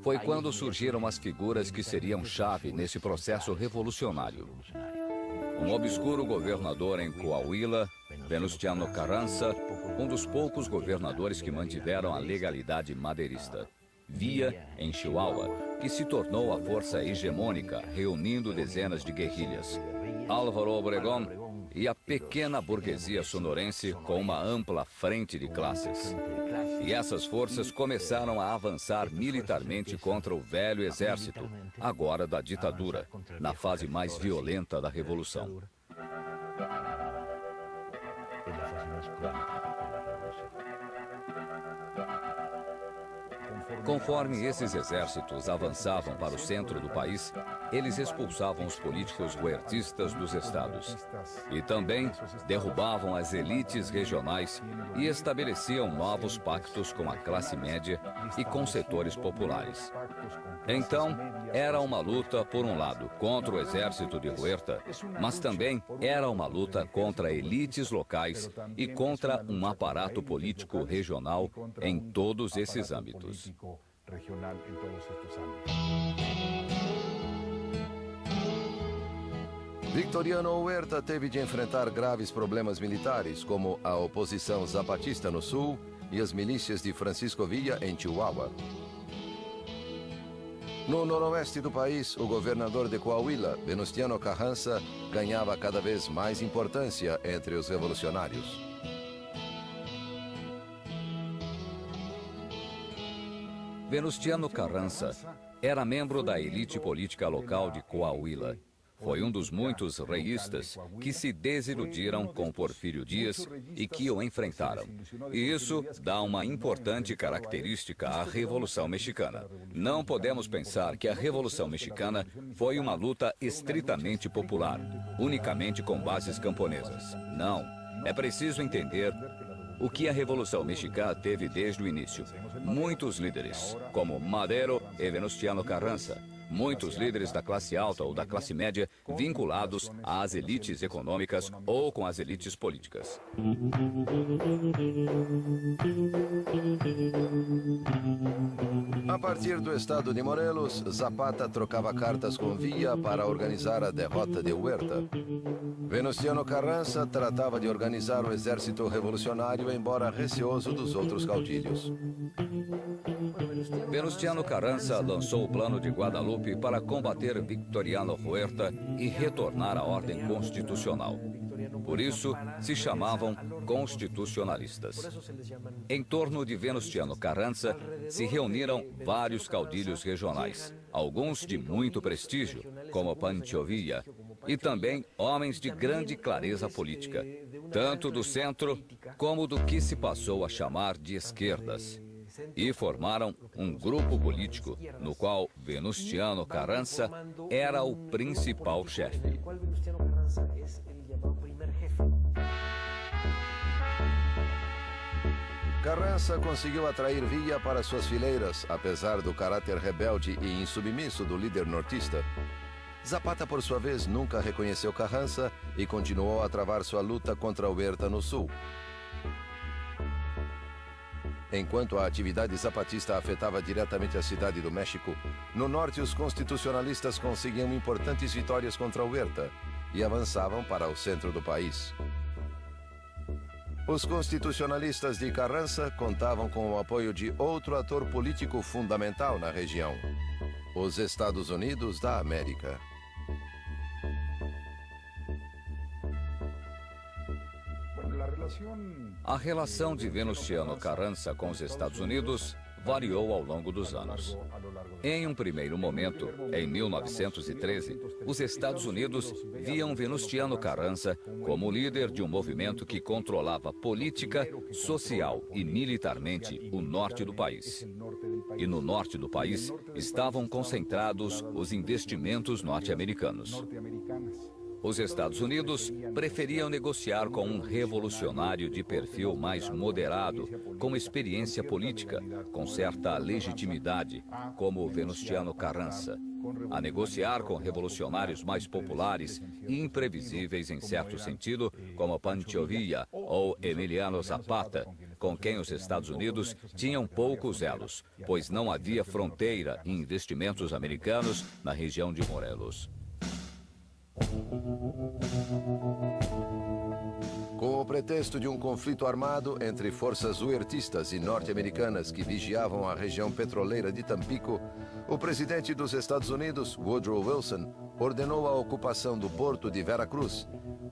Foi quando surgiram as figuras que seriam chave nesse processo revolucionário. Um obscuro governador em Coahuila, Venustiano Carranza, um dos poucos governadores que mantiveram a legalidade madeirista. Villa, em Chihuahua, que se tornou a força hegemônica, reunindo dezenas de guerrilhas. Álvaro Obregón e a pequena burguesia sonorense com uma ampla frente de classes. E essas forças começaram a avançar militarmente contra o velho exército, agora da ditadura, na fase mais violenta da Revolução. Conforme esses exércitos avançavam para o centro do país, eles expulsavam os políticos huertistas dos estados. E também derrubavam as elites regionais e estabeleciam novos pactos com a classe média e com setores populares. Então, era uma luta, por um lado, contra o exército de Huerta, mas também era uma luta contra elites locais e contra um aparato político regional em todos esses âmbitos. Victoriano Huerta teve de enfrentar graves problemas militares, como a oposição zapatista no sul e as milícias de Francisco Villa em Chihuahua. No noroeste do país, o governador de Coahuila, Venustiano Carranza, ganhava cada vez mais importância entre os revolucionários. Venustiano Carranza era membro da elite política local de Coahuila. Foi um dos muitos reístas que se desiludiram com Porfirio Díaz e que o enfrentaram. E isso dá uma importante característica à Revolução Mexicana. Não podemos pensar que a Revolução Mexicana foi uma luta estritamente popular, unicamente com bases camponesas. Não. É preciso entender o que a Revolução Mexicana teve desde o início. Muitos líderes, como Madero e Venustiano Carranza, muitos líderes da classe alta ou da classe média vinculados às elites econômicas ou com as elites políticas. A partir do estado de Morelos, Zapata trocava cartas com Villa para organizar a derrota de Huerta. Venustiano Carranza tratava de organizar o exército revolucionário, embora receoso dos outros caudilhos. Venustiano Carranza lançou o Plano de Guadalupe para combater Victoriano Huerta e retornar à ordem constitucional. Por isso, se chamavam constitucionalistas. Em torno de Venustiano Carranza se reuniram vários caudilhos regionais, alguns de muito prestígio, como Pancho Villa, e também homens de grande clareza política, tanto do centro como do que se passou a chamar de esquerdas. E formaram um grupo político no qual Venustiano Carranza era o principal chefe. Carranza conseguiu atrair Villa para suas fileiras, apesar do caráter rebelde e insubmisso do líder nortista. Zapata, por sua vez, nunca reconheceu Carranza e continuou a travar sua luta contra Huerta no sul. Enquanto a atividade zapatista afetava diretamente a cidade do México, no norte os constitucionalistas conseguiam importantes vitórias contra Huerta e avançavam para o centro do país. Os constitucionalistas de Carranza contavam com o apoio de outro ator político fundamental na região, os Estados Unidos da América. A relação de Venustiano Carranza com os Estados Unidos variou ao longo dos anos. Em um primeiro momento, em 1913, os Estados Unidos viam Venustiano Carranza como líder de um movimento que controlava política, social e militarmente o norte do país. E no norte do país estavam concentrados os investimentos norte-americanos. Os Estados Unidos preferiam negociar com um revolucionário de perfil mais moderado, com experiência política, com certa legitimidade, como Venustiano Carranza, a negociar com revolucionários mais populares e imprevisíveis em certo sentido, como Pancho Villa ou Emiliano Zapata, com quem os Estados Unidos tinham poucos elos, pois não havia fronteira e investimentos americanos na região de Morelos. Com o pretexto de um conflito armado entre forças huertistas e norte-americanas que vigiavam a região petroleira de Tampico, o presidente dos Estados Unidos, Woodrow Wilson, ordenou a ocupação do porto de Veracruz,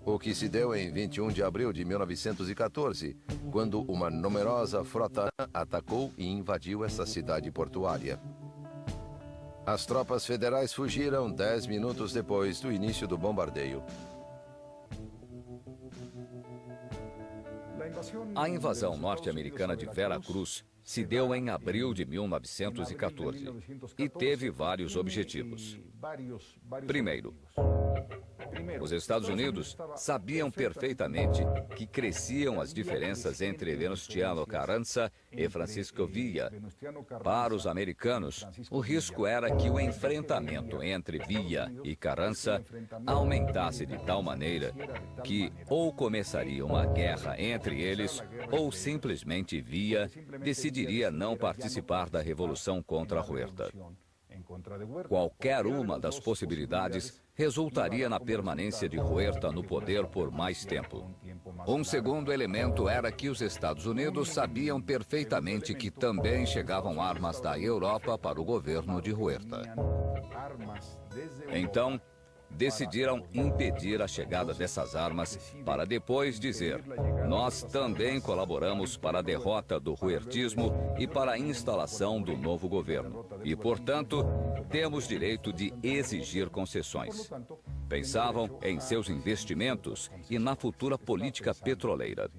o que se deu em 21 de abril de 1914, quando uma numerosa frota atacou e invadiu essa cidade portuária. As tropas federais fugiram 10 minutos depois do início do bombardeio. A invasão norte-americana de Veracruz se deu em abril de 1914 e teve vários objetivos. Primeiro, os Estados Unidos sabiam perfeitamente que cresciam as diferenças entre Venustiano Carranza e Francisco Villa. Para os americanos, o risco era que o enfrentamento entre Villa e Carranza aumentasse de tal maneira que ou começaria uma guerra entre eles ou simplesmente Villa decidiria não participar da revolução contra Huerta. Qualquer uma das possibilidades resultaria na permanência de Huerta no poder por mais tempo. Um segundo elemento era que os Estados Unidos sabiam perfeitamente que também chegavam armas da Europa para o governo de Huerta. Então, decidiram impedir a chegada dessas armas para depois dizer: nós também colaboramos para a derrota do huertismo e para a instalação do novo governo. E, portanto, temos direito de exigir concessões. Pensavam em seus investimentos e na futura política petroleira.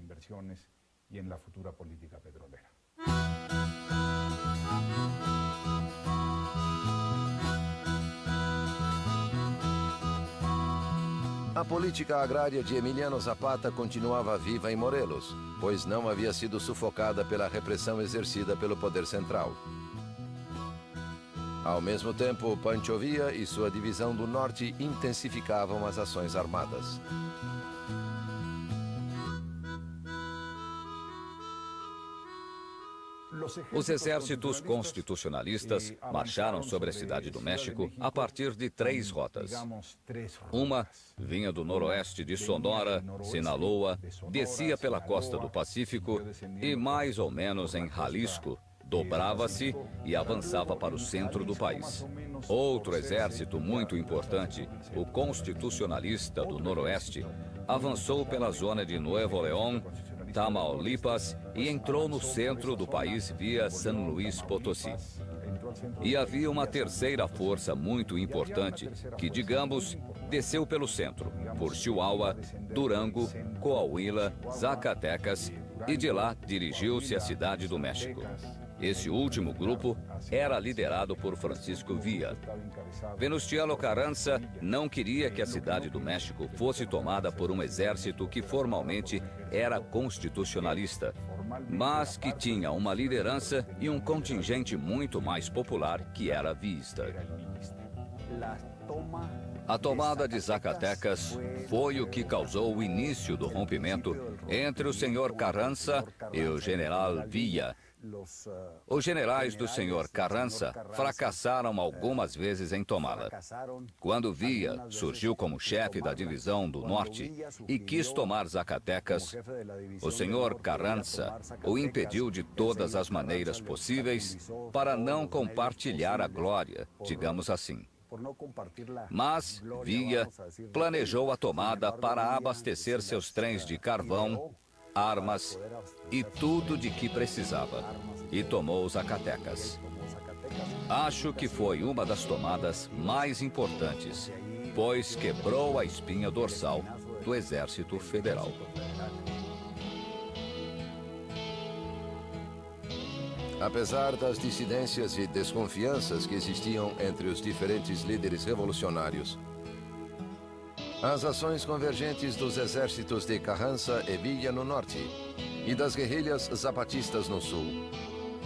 A política agrária de Emiliano Zapata continuava viva em Morelos, pois não havia sido sufocada pela repressão exercida pelo poder central. Ao mesmo tempo, Pancho Villa e sua divisão do norte intensificavam as ações armadas. Os exércitos constitucionalistas marcharam sobre a cidade do México a partir de 3 rotas. Uma vinha do noroeste de Sonora, Sinaloa, descia pela costa do Pacífico e, mais ou menos em Jalisco, dobrava-se e avançava para o centro do país. Outro exército muito importante, o constitucionalista do noroeste, avançou pela zona de Nuevo León, Tamaulipas e entrou no centro do país via San Luis Potosí. E havia uma terceira força muito importante que, digamos, desceu pelo centro, por Chihuahua, Durango, Coahuila, Zacatecas e de lá dirigiu-se à cidade do México. Esse último grupo era liderado por Francisco Villa. Venustiano Carranza não queria que a cidade do México fosse tomada por um exército que formalmente era constitucionalista, mas que tinha uma liderança e um contingente muito mais popular que era vista. A tomada de Zacatecas foi o que causou o início do rompimento entre o senhor Carranza e o general Villa, Os generais do Sr. Carranza fracassaram algumas vezes em tomá-la. Quando Villa surgiu como chefe da divisão do Norte e quis tomar Zacatecas, o Sr. Carranza o impediu de todas as maneiras possíveis para não compartilhar a glória, digamos assim. Mas Villa planejou a tomada para abastecer seus trens de carvão, armas e tudo de que precisava, e tomou Zacatecas. Acho que foi uma das tomadas mais importantes, pois quebrou a espinha dorsal do Exército Federal. Apesar das dissidências e desconfianças que existiam entre os diferentes líderes revolucionários, as ações convergentes dos exércitos de Carranza e Villa no norte e das guerrilhas zapatistas no sul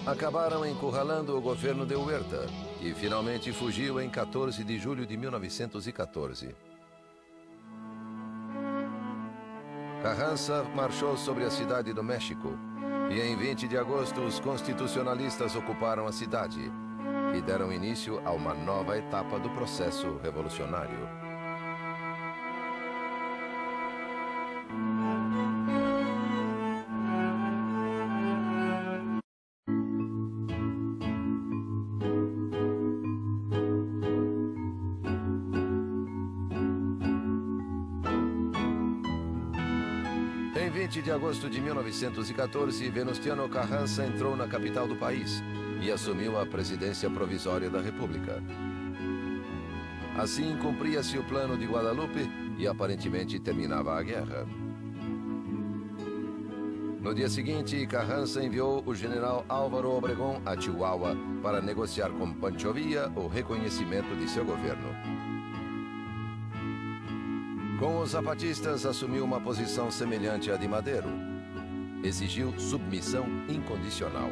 acabaram encurralando o governo de Huerta, que finalmente fugiu em 14 de julho de 1914. Carranza marchou sobre a cidade do México e em 20 de agosto os constitucionalistas ocuparam a cidade e deram início a uma nova etapa do processo revolucionário. Em 20 de agosto de 1914, Venustiano Carranza entrou na capital do país e assumiu a presidência provisória da República. Assim, cumpria-se o plano de Guadalupe e aparentemente terminava a guerra. No dia seguinte, Carranza enviou o general Álvaro Obregón a Chihuahua para negociar com Pancho Villa o reconhecimento de seu governo. Com os zapatistas, assumiu uma posição semelhante à de Madero. Exigiu submissão incondicional.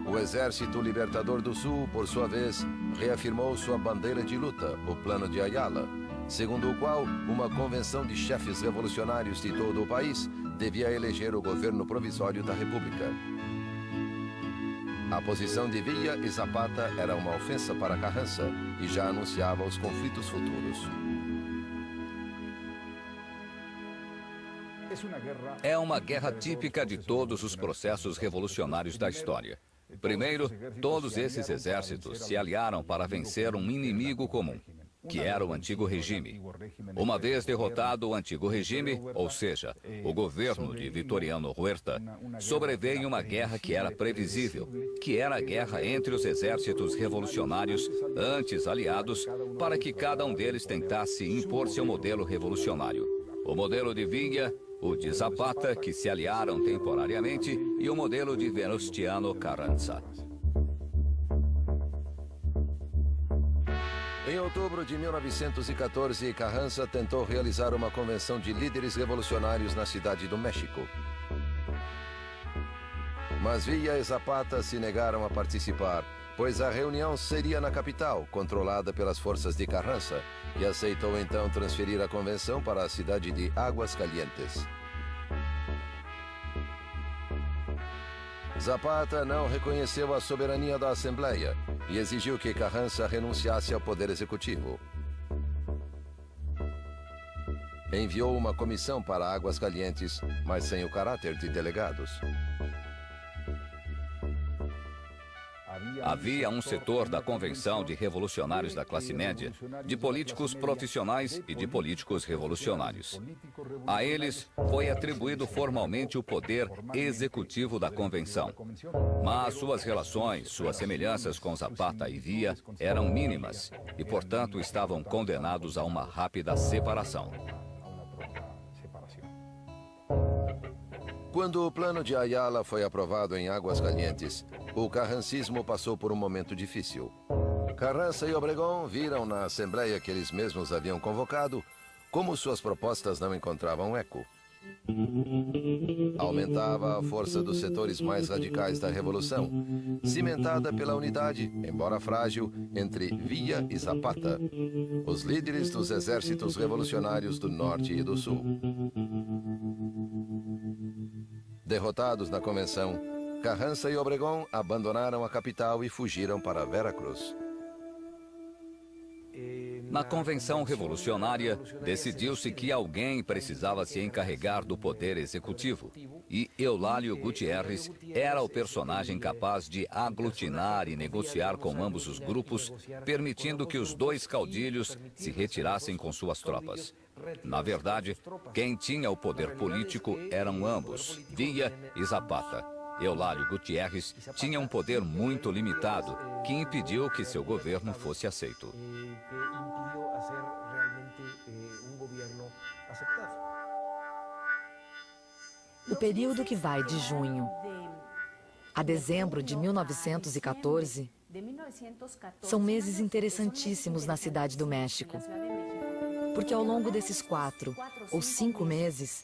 O Exército Libertador do Sul, por sua vez, reafirmou sua bandeira de luta, o Plano de Ayala, segundo o qual uma convenção de chefes revolucionários de todo o país devia eleger o governo provisório da República. A posição de Villa e Zapata era uma ofensa para Carranza e já anunciava os conflitos futuros. É uma guerra típica de todos os processos revolucionários da história. Primeiro, todos esses exércitos se aliaram para vencer um inimigo comum, que era o antigo regime. Uma vez derrotado o antigo regime, ou seja, o governo de Victoriano Huerta, sobreveio uma guerra que era previsível, que era a guerra entre os exércitos revolucionários, antes aliados, para que cada um deles tentasse impor seu modelo revolucionário. O modelo de Villa, o de Zapata, que se aliaram temporariamente, e o modelo de Venustiano Carranza. Em outubro de 1914, Carranza tentou realizar uma convenção de líderes revolucionários na cidade do México. Mas Villa e Zapata se negaram a participar, pois a reunião seria na capital, controlada pelas forças de Carranza, e aceitou então transferir a convenção para a cidade de Aguascalientes. Zapata não reconheceu a soberania da Assembleia e exigiu que Carranza renunciasse ao poder executivo. Enviou uma comissão para Aguascalientes, mas sem o caráter de delegados. Havia um setor da Convenção de Revolucionários da Classe Média, de políticos profissionais e de políticos revolucionários. A eles foi atribuído formalmente o poder executivo da Convenção. Mas suas relações, suas semelhanças com Zapata e Villa eram mínimas e, portanto, estavam condenados a uma rápida separação. Quando o plano de Ayala foi aprovado em Aguascalientes, o carrancismo passou por um momento difícil. Carranza e Obregón viram na Assembleia que eles mesmos haviam convocado como suas propostas não encontravam eco. Aumentava a força dos setores mais radicais da Revolução, cimentada pela unidade, embora frágil, entre Villa e Zapata, os líderes dos exércitos revolucionários do Norte e do Sul. Derrotados na convenção, Carranza e Obregón abandonaram a capital e fugiram para Veracruz. Na Convenção Revolucionária, decidiu-se que alguém precisava se encarregar do poder executivo. E Eulálio Gutierrez era o personagem capaz de aglutinar e negociar com ambos os grupos, permitindo que os dois caudilhos se retirassem com suas tropas. Na verdade, quem tinha o poder político eram ambos, Villa e Zapata. Eulálio Gutierrez tinha um poder muito limitado, que impediu que seu governo fosse aceito. O período que vai de junho a dezembro de 1914 são meses interessantíssimos na Cidade do México. Porque ao longo desses 4 ou 5 meses,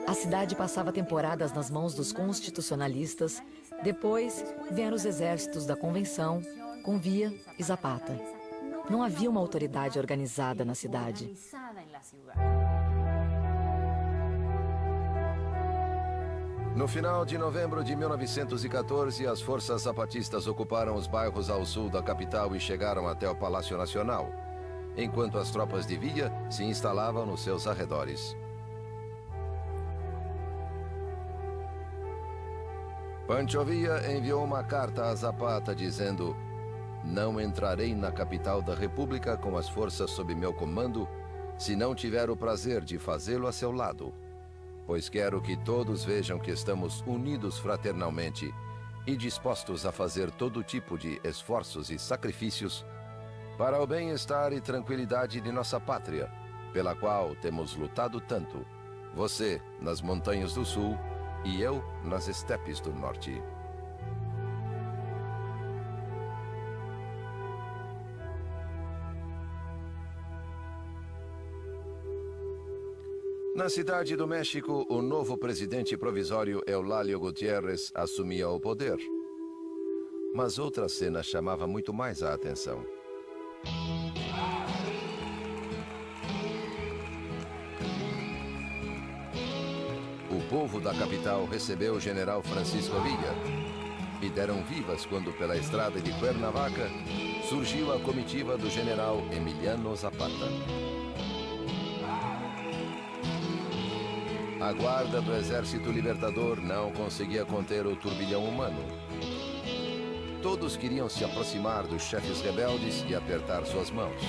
a cidade passava temporadas nas mãos dos constitucionalistas, depois vieram os exércitos da Convenção, com Villa e Zapata. Não havia uma autoridade organizada na cidade. No final de novembro de 1914, as forças zapatistas ocuparam os bairros ao sul da capital e chegaram até o Palácio Nacional, enquanto as tropas de Villa se instalavam nos seus arredores. Pancho Villa enviou uma carta a Zapata dizendo: "Não entrarei na capital da República com as forças sob meu comando, se não tiver o prazer de fazê-lo a seu lado, pois quero que todos vejam que estamos unidos fraternalmente e dispostos a fazer todo tipo de esforços e sacrifícios para o bem-estar e tranquilidade de nossa pátria, pela qual temos lutado tanto, você nas montanhas do sul e eu nas estepes do norte." Na Cidade do México, o novo presidente provisório Eulálio Gutierrez assumia o poder. Mas outra cena chamava muito mais a atenção. O povo da capital recebeu o general Francisco Villa e deram vivas quando, pela estrada de Cuernavaca, surgiu a comitiva do general Emiliano Zapata. A guarda do Exército Libertador não conseguia conter o turbilhão humano. Todos queriam se aproximar dos chefes rebeldes e apertar suas mãos.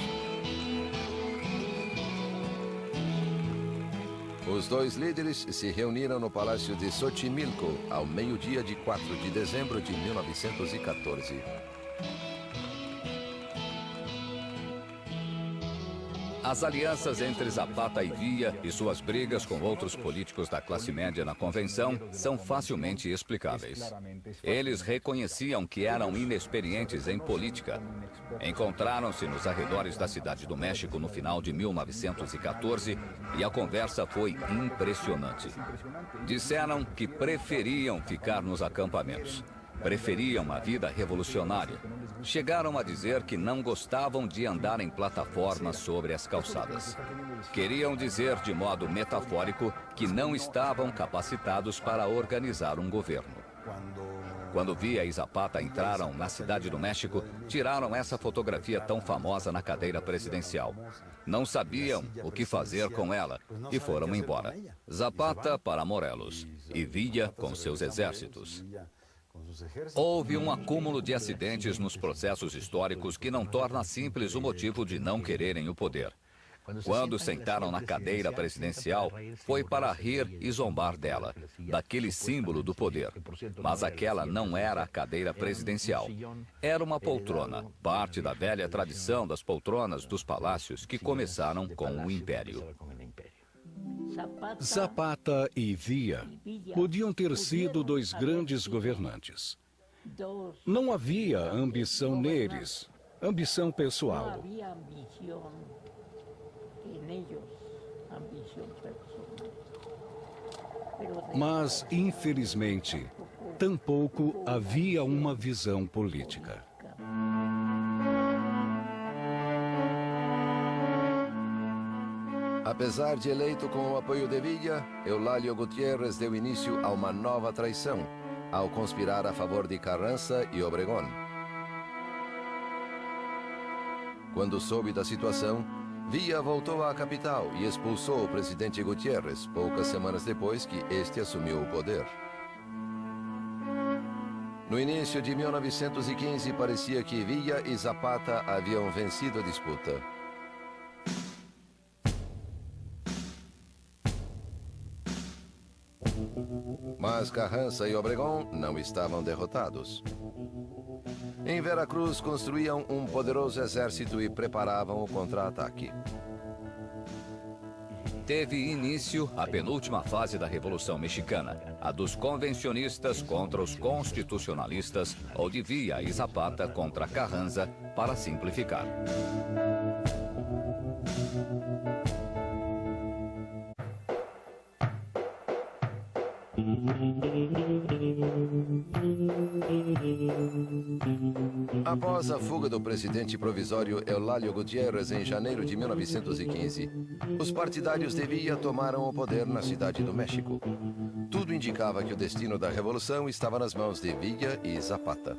Os dois líderes se reuniram no Palácio de Xochimilco ao meio-dia de 4 de dezembro de 1914. As alianças entre Zapata e Villa e suas brigas com outros políticos da classe média na convenção são facilmente explicáveis. Eles reconheciam que eram inexperientes em política. Encontraram-se nos arredores da Cidade do México no final de 1914 e a conversa foi impressionante. Disseram que preferiam ficar nos acampamentos. Preferiam a vida revolucionária. Chegaram a dizer que não gostavam de andar em plataformas sobre as calçadas. Queriam dizer de modo metafórico que não estavam capacitados para organizar um governo. Quando Villa e Zapata entraram na Cidade do México, tiraram essa fotografia tão famosa na cadeira presidencial. Não sabiam o que fazer com ela e foram embora. Zapata para Morelos e Villa com seus exércitos. Houve um acúmulo de acidentes nos processos históricos que não torna simples o motivo de não quererem o poder. Quando sentaram na cadeira presidencial, foi para rir e zombar dela, daquele símbolo do poder. Mas aquela não era a cadeira presidencial. Era uma poltrona, parte da velha tradição das poltronas dos palácios que começaram com o Império. Zapata e Villa podiam ter sido dois grandes governantes. Não havia ambição neles, ambição pessoal. Mas, infelizmente, tampouco havia uma visão política. A Apesar de eleito com o apoio de Villa, Eulálio Gutiérrez deu início a uma nova traição, ao conspirar a favor de Carranza e Obregón. Quando soube da situação, Villa voltou à capital e expulsou o presidente Gutiérrez, poucas semanas depois que este assumiu o poder. No início de 1915, parecia que Villa e Zapata haviam vencido a disputa. Mas Carranza e Obregón não estavam derrotados. Em Veracruz, construíam um poderoso exército e preparavam o contra-ataque. Teve início a penúltima fase da Revolução Mexicana, a dos convencionistas contra os constitucionalistas, ou de Villa e Zapata contra Carranza, para simplificar. Após a fuga do presidente provisório Eulálio Gutiérrez em janeiro de 1915, os partidários de Villa tomaram o poder na cidade do México. Tudo indicava que o destino da revolução estava nas mãos de Villa e Zapata.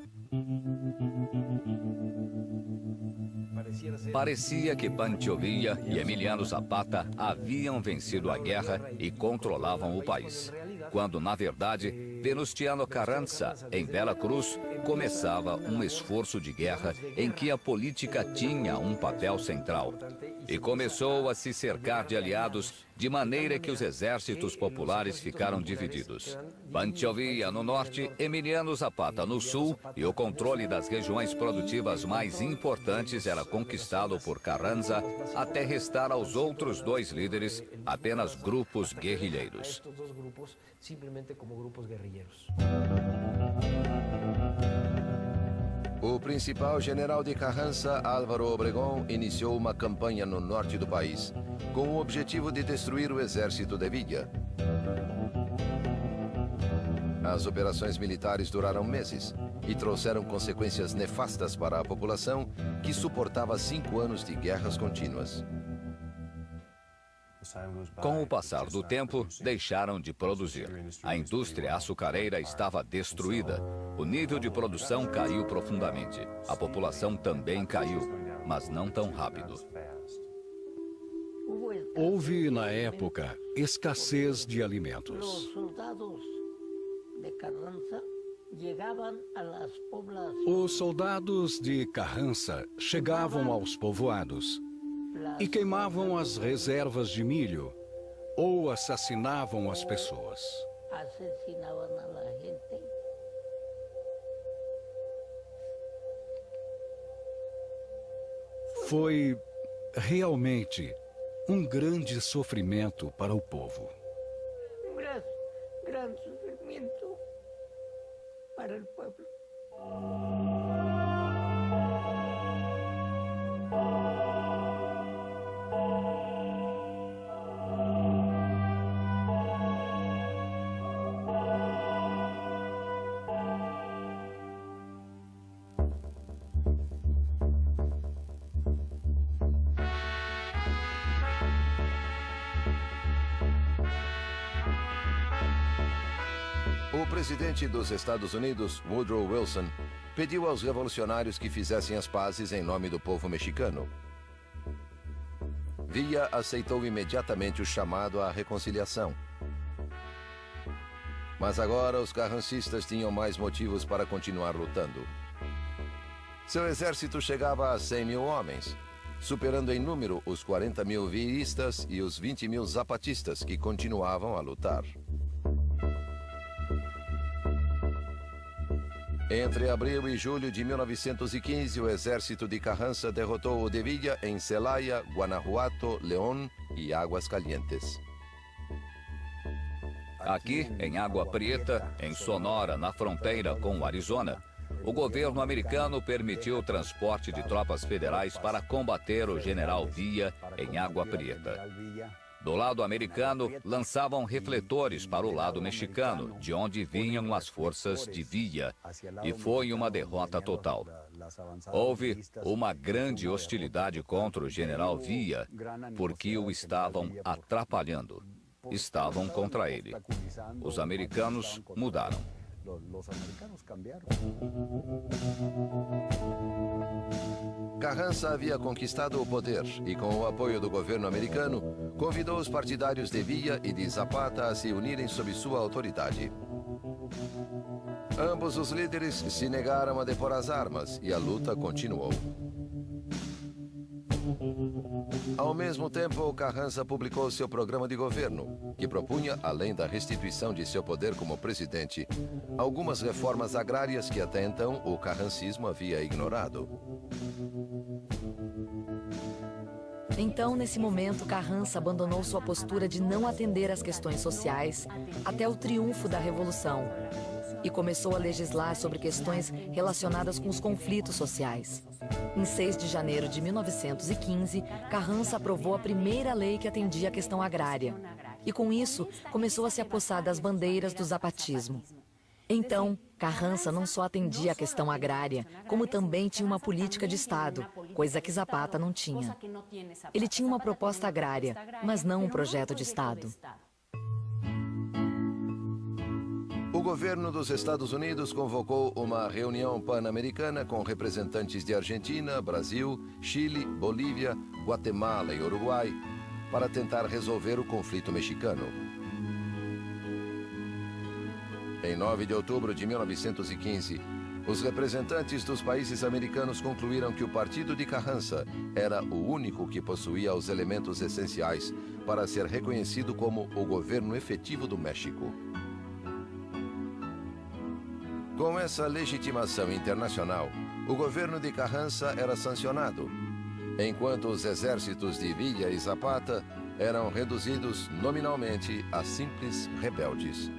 Parecia que Pancho Villa e Emiliano Zapata haviam vencido a guerra e controlavam o país, quando, na verdade, Venustiano Carranza, em Veracruz, começava um esforço de guerra em que a política tinha um papel central e começou a se cercar de aliados de maneira que os exércitos populares ficaram divididos. Pancho Villa no norte, Emiliano Zapata no sul, e o controle das regiões produtivas mais importantes era conquistado por Carranza, até restar aos outros dois líderes apenas grupos guerrilheiros. O principal general de Carranza, Álvaro Obregón, iniciou uma campanha no norte do país, com o objetivo de destruir o exército de Villa. As operações militares duraram meses e trouxeram consequências nefastas para a população, que suportava 5 anos de guerras contínuas. Com o passar do tempo, deixaram de produzir. A indústria açucareira estava destruída. O nível de produção caiu profundamente. A população também caiu, mas não tão rápido. Houve, na época, escassez de alimentos. Os soldados de Carranza chegavam aos povoados e queimavam as reservas de milho ou assassinavam as pessoas. Foi realmente um grande sofrimento para o povo. Grande sofrimento para o povo. O presidente dos Estados Unidos, Woodrow Wilson, pediu aos revolucionários que fizessem as pazes em nome do povo mexicano. Villa aceitou imediatamente o chamado à reconciliação. Mas agora os carrancistas tinham mais motivos para continuar lutando. Seu exército chegava a 100 mil homens, superando em número os 40 mil villistas e os 20 mil zapatistas que continuavam a lutar. Entre abril e julho de 1915, o exército de Carranza derrotou o de Villa em Celaya, Guanajuato, León e Águas Calientes. Aqui, em Água Prieta, em Sonora, na fronteira com o Arizona, o governo americano permitiu o transporte de tropas federais para combater o general Villa em Água Prieta. Do lado americano, lançavam refletores para o lado mexicano, de onde vinham as forças de Villa, e foi uma derrota total. Houve uma grande hostilidade contra o general Villa, porque o estavam atrapalhando. Estavam contra ele. Os americanos mudaram. Carranza havia conquistado o poder e, com o apoio do governo americano, convidou os partidários de Villa e de Zapata a se unirem sob sua autoridade. Ambos os líderes se negaram a depor as armas e a luta continuou. Ao mesmo tempo, Carranza publicou seu programa de governo, que propunha, além da restituição de seu poder como presidente, algumas reformas agrárias que até então o carrancismo havia ignorado. Então, nesse momento, Carranza abandonou sua postura de não atender às questões sociais até o triunfo da Revolução e começou a legislar sobre questões relacionadas com os conflitos sociais. Em 6 de janeiro de 1915, Carranza aprovou a primeira lei que atendia à questão agrária. E com isso, começou a se apossar das bandeiras do zapatismo. Então, Carranza não só atendia à questão agrária, como também tinha uma política de Estado, coisa que Zapata não tinha. Ele tinha uma proposta agrária, mas não um projeto de Estado. O governo dos Estados Unidos convocou uma reunião pan-americana com representantes de Argentina, Brasil, Chile, Bolívia, Guatemala e Uruguai para tentar resolver o conflito mexicano. Em 9 de outubro de 1915, os representantes dos países americanos concluíram que o partido de Carranza era o único que possuía os elementos essenciais para ser reconhecido como o governo efetivo do México. Com essa legitimação internacional, o governo de Carranza era sancionado, enquanto os exércitos de Villa e Zapata eram reduzidos nominalmente a simples rebeldes.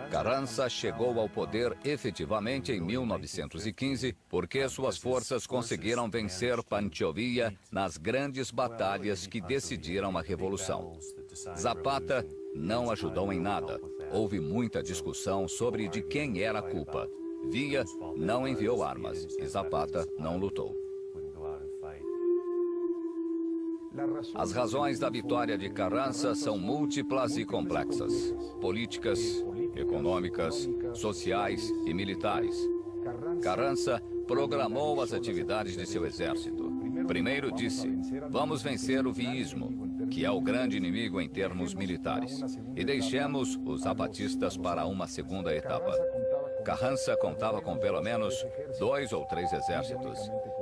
Carranza chegou ao poder efetivamente em 1915 porque suas forças conseguiram vencer Pancho Villa nas grandes batalhas que decidiram a Revolução. Zapata não ajudou em nada. Houve muita discussão sobre de quem era a culpa. Villa não enviou armas e Zapata não lutou. As razões da vitória de Carranza são múltiplas e complexas: políticas, econômicas, sociais e militares. Carranza programou as atividades de seu exército. Primeiro disse: vamos vencer o villismo, que é o grande inimigo em termos militares, e deixemos os zapatistas para uma segunda etapa. Carranza contava com pelo menos 2 ou 3 exércitos.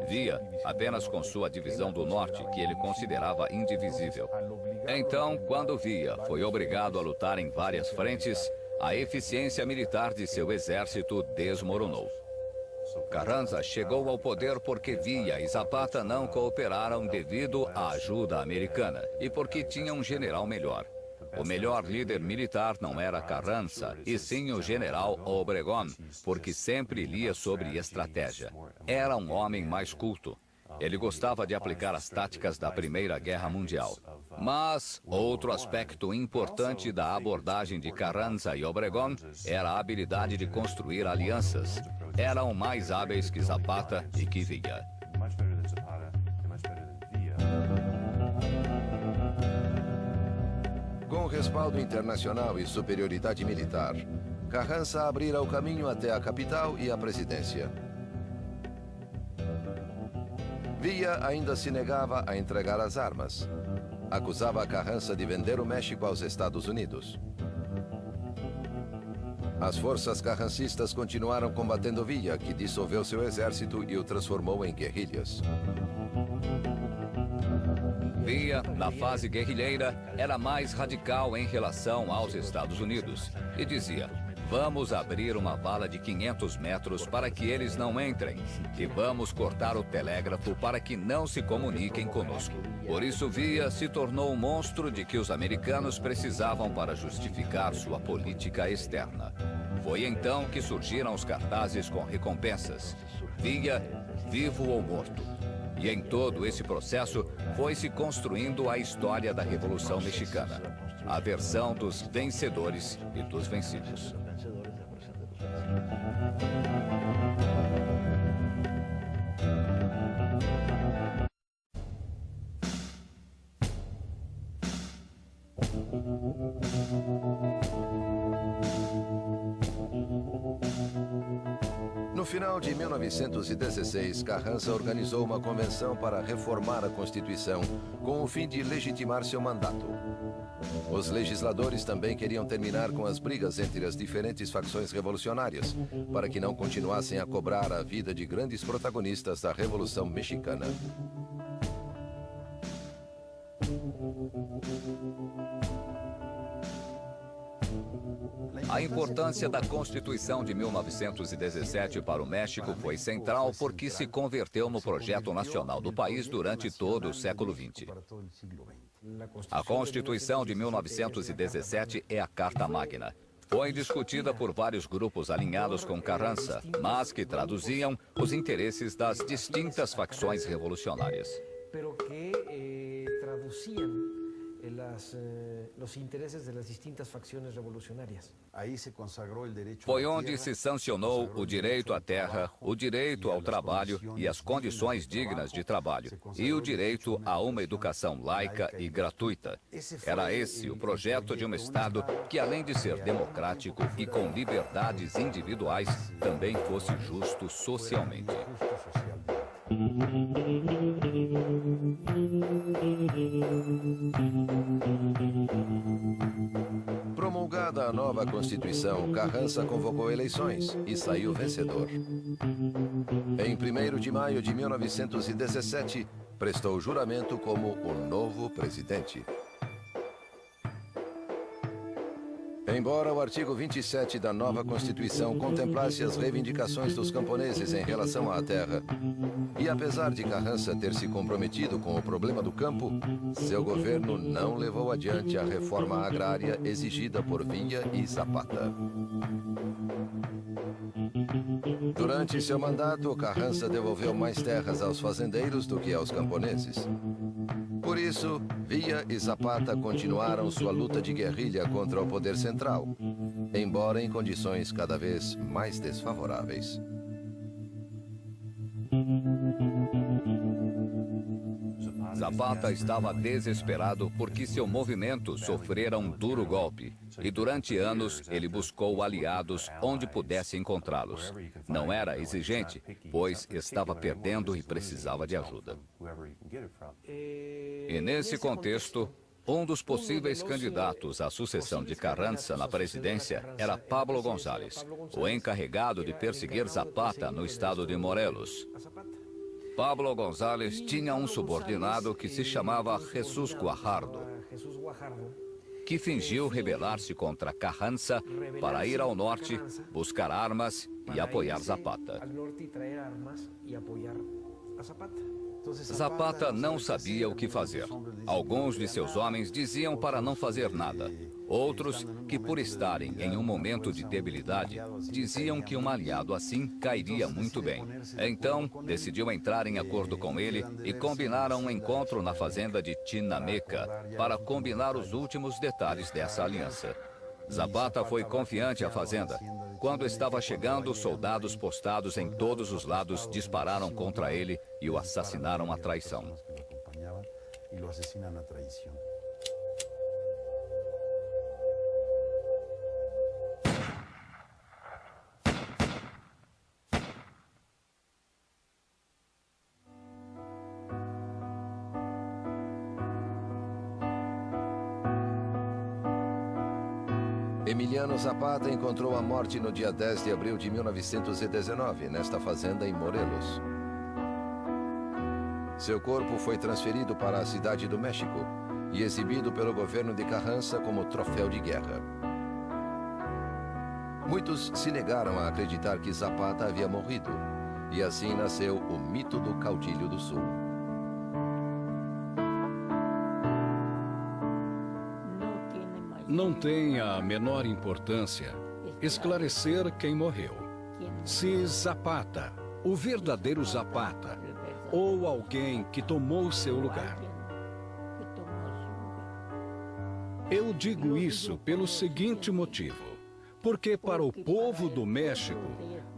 Villa apenas com sua divisão do norte, que ele considerava indivisível. Então, quando Villa foi obrigado a lutar em várias frentes, a eficiência militar de seu exército desmoronou. Carranza chegou ao poder porque Villa e Zapata não cooperaram devido à ajuda americana e porque tinha um general melhor. O melhor líder militar não era Carranza, e sim o general Obregón, porque sempre lia sobre estratégia. Era um homem mais culto. Ele gostava de aplicar as táticas da Primeira Guerra Mundial. Mas outro aspecto importante da abordagem de Carranza e Obregón era a habilidade de construir alianças. Eram mais hábeis que Zapata e que Villa. Com respaldo internacional e superioridade militar, Carranza abrira o caminho até a capital e a presidência. Villa ainda se negava a entregar as armas. Acusava Carranza de vender o México aos Estados Unidos. As forças carrancistas continuaram combatendo Villa, que dissolveu seu exército e o transformou em guerrilhas. Villa, na fase guerrilheira, era mais radical em relação aos Estados Unidos e dizia: vamos abrir uma vala de 500 metros para que eles não entrem e vamos cortar o telégrafo para que não se comuniquem conosco. Por isso, Villa se tornou um monstro de que os americanos precisavam para justificar sua política externa. Foi então que surgiram os cartazes com recompensas: Villa, vivo ou morto. E em todo esse processo foi se construindo a história da Revolução Mexicana, a versão dos vencedores e dos vencidos. No final de 1916, Carranza organizou uma convenção para reformar a Constituição, com o fim de legitimar seu mandato. Os legisladores também queriam terminar com as brigas entre as diferentes facções revolucionárias, para que não continuassem a cobrar a vida de grandes protagonistas da Revolução Mexicana. A importância da Constituição de 1917 para o México foi central porque se converteu no projeto nacional do país durante todo o século XX. A Constituição de 1917 é a Carta Magna. Foi discutida por vários grupos alinhados com Carranza, mas que traduziam os interesses das distintas facções revolucionárias. Los intereses de las distintas facciones revolucionarias. Foi onde se sancionou o direito à terra, o direito ao trabalho e as condições dignas de trabalho, e o direito a uma educação laica e gratuita. Era esse o projeto de um Estado que, além de ser democrático e com liberdades individuais, também fosse justo socialmente. Promulgada a nova Constituição, Carranza convocou eleições e saiu vencedor. Em 1º de maio de 1917, prestou juramento como o novo presidente. Embora o artigo 27 da nova Constituição contemplasse as reivindicações dos camponeses em relação à terra, e apesar de Carranza ter se comprometido com o problema do campo, seu governo não levou adiante a reforma agrária exigida por Villa e Zapata. Durante seu mandato, Carranza devolveu mais terras aos fazendeiros do que aos camponeses. Por isso, Villa e Zapata continuaram sua luta de guerrilha contra o poder central, embora em condições cada vez mais desfavoráveis. Zapata estava desesperado porque seu movimento sofrera um duro golpe e durante anos ele buscou aliados onde pudesse encontrá-los. Não era exigente, pois estava perdendo e precisava de ajuda. E nesse contexto, um dos possíveis candidatos à sucessão de Carranza na presidência era Pablo González, o encarregado de perseguir Zapata no estado de Morelos. Pablo González tinha um subordinado que se chamava Jesús Guajardo, que fingiu rebelar-se contra Carranza para ir ao norte, buscar armas e apoiar Zapata. Zapata não sabia o que fazer. Alguns de seus homens diziam para não fazer nada. Outros, que por estarem em um momento de debilidade, diziam que um aliado assim cairia muito bem. Então, decidiu entrar em acordo com ele e combinaram um encontro na fazenda de Chinameca para combinar os últimos detalhes dessa aliança. Zapata foi confiante à fazenda. Quando estava chegando, soldados postados em todos os lados dispararam contra ele e o assassinaram à traição. Emiliano Zapata encontrou a morte no dia 10 de abril de 1919, nesta fazenda em Morelos. Seu corpo foi transferido para a cidade do México e exibido pelo governo de Carranza como troféu de guerra. Muitos se negaram a acreditar que Zapata havia morrido, e assim nasceu o mito do Caudilho do Sul. Não tem a menor importância esclarecer quem morreu. Se Zapata, o verdadeiro Zapata, ou alguém que tomou seu lugar. Eu digo isso pelo seguinte motivo. Porque para o povo do México,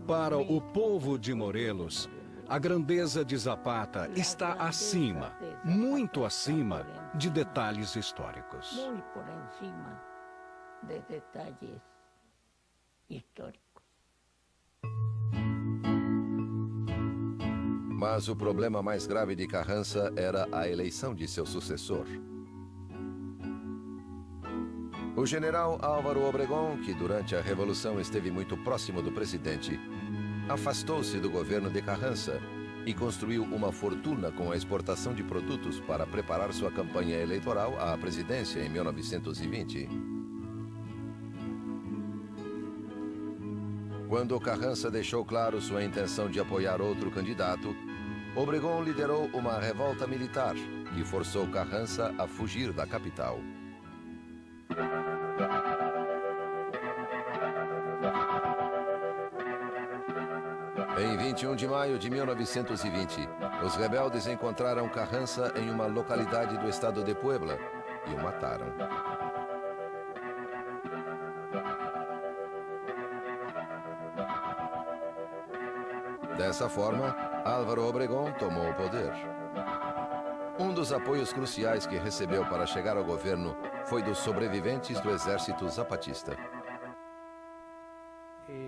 para o povo de Morelos, a grandeza de Zapata está acima, muito acima, de detalhes históricos. Muy por encima de detalles históricos. Mas o problema mais grave de Carranza era a eleição de seu sucessor. O general Álvaro Obregón, que durante a Revolução esteve muito próximo do presidente, afastou-se do governo de Carranza e construiu uma fortuna com a exportação de produtos para preparar sua campanha eleitoral à presidência em 1920. Quando Carranza deixou claro sua intenção de apoiar outro candidato, Obregón liderou uma revolta militar que forçou Carranza a fugir da capital. Em 21 de maio de 1920, os rebeldes encontraram Carranza em uma localidade do estado de Puebla e o mataram. Dessa forma, Álvaro Obregón tomou o poder. Um dos apoios cruciais que recebeu para chegar ao governo foi dos sobreviventes do exército zapatista.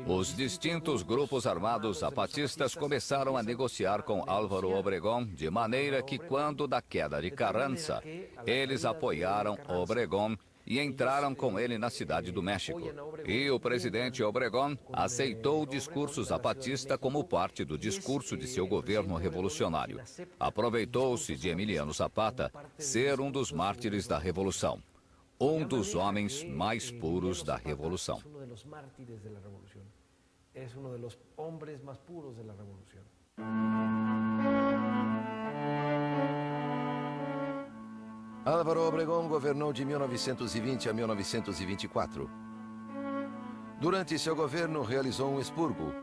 Os distintos grupos armados zapatistas começaram a negociar com Álvaro Obregón de maneira que, quando da queda de Carranza, eles apoiaram Obregón e entraram com ele na cidade do México. E o presidente Obregón aceitou o discurso zapatista como parte do discurso de seu governo revolucionário. Aproveitou-se de Emiliano Zapata ser um dos mártires da Revolução, um dos homens mais puros da Revolução. Es uno de los hombres más puros de la revolución. Álvaro Obregón governou de 1920 a 1924. Durante seu governo, realizou um expurgo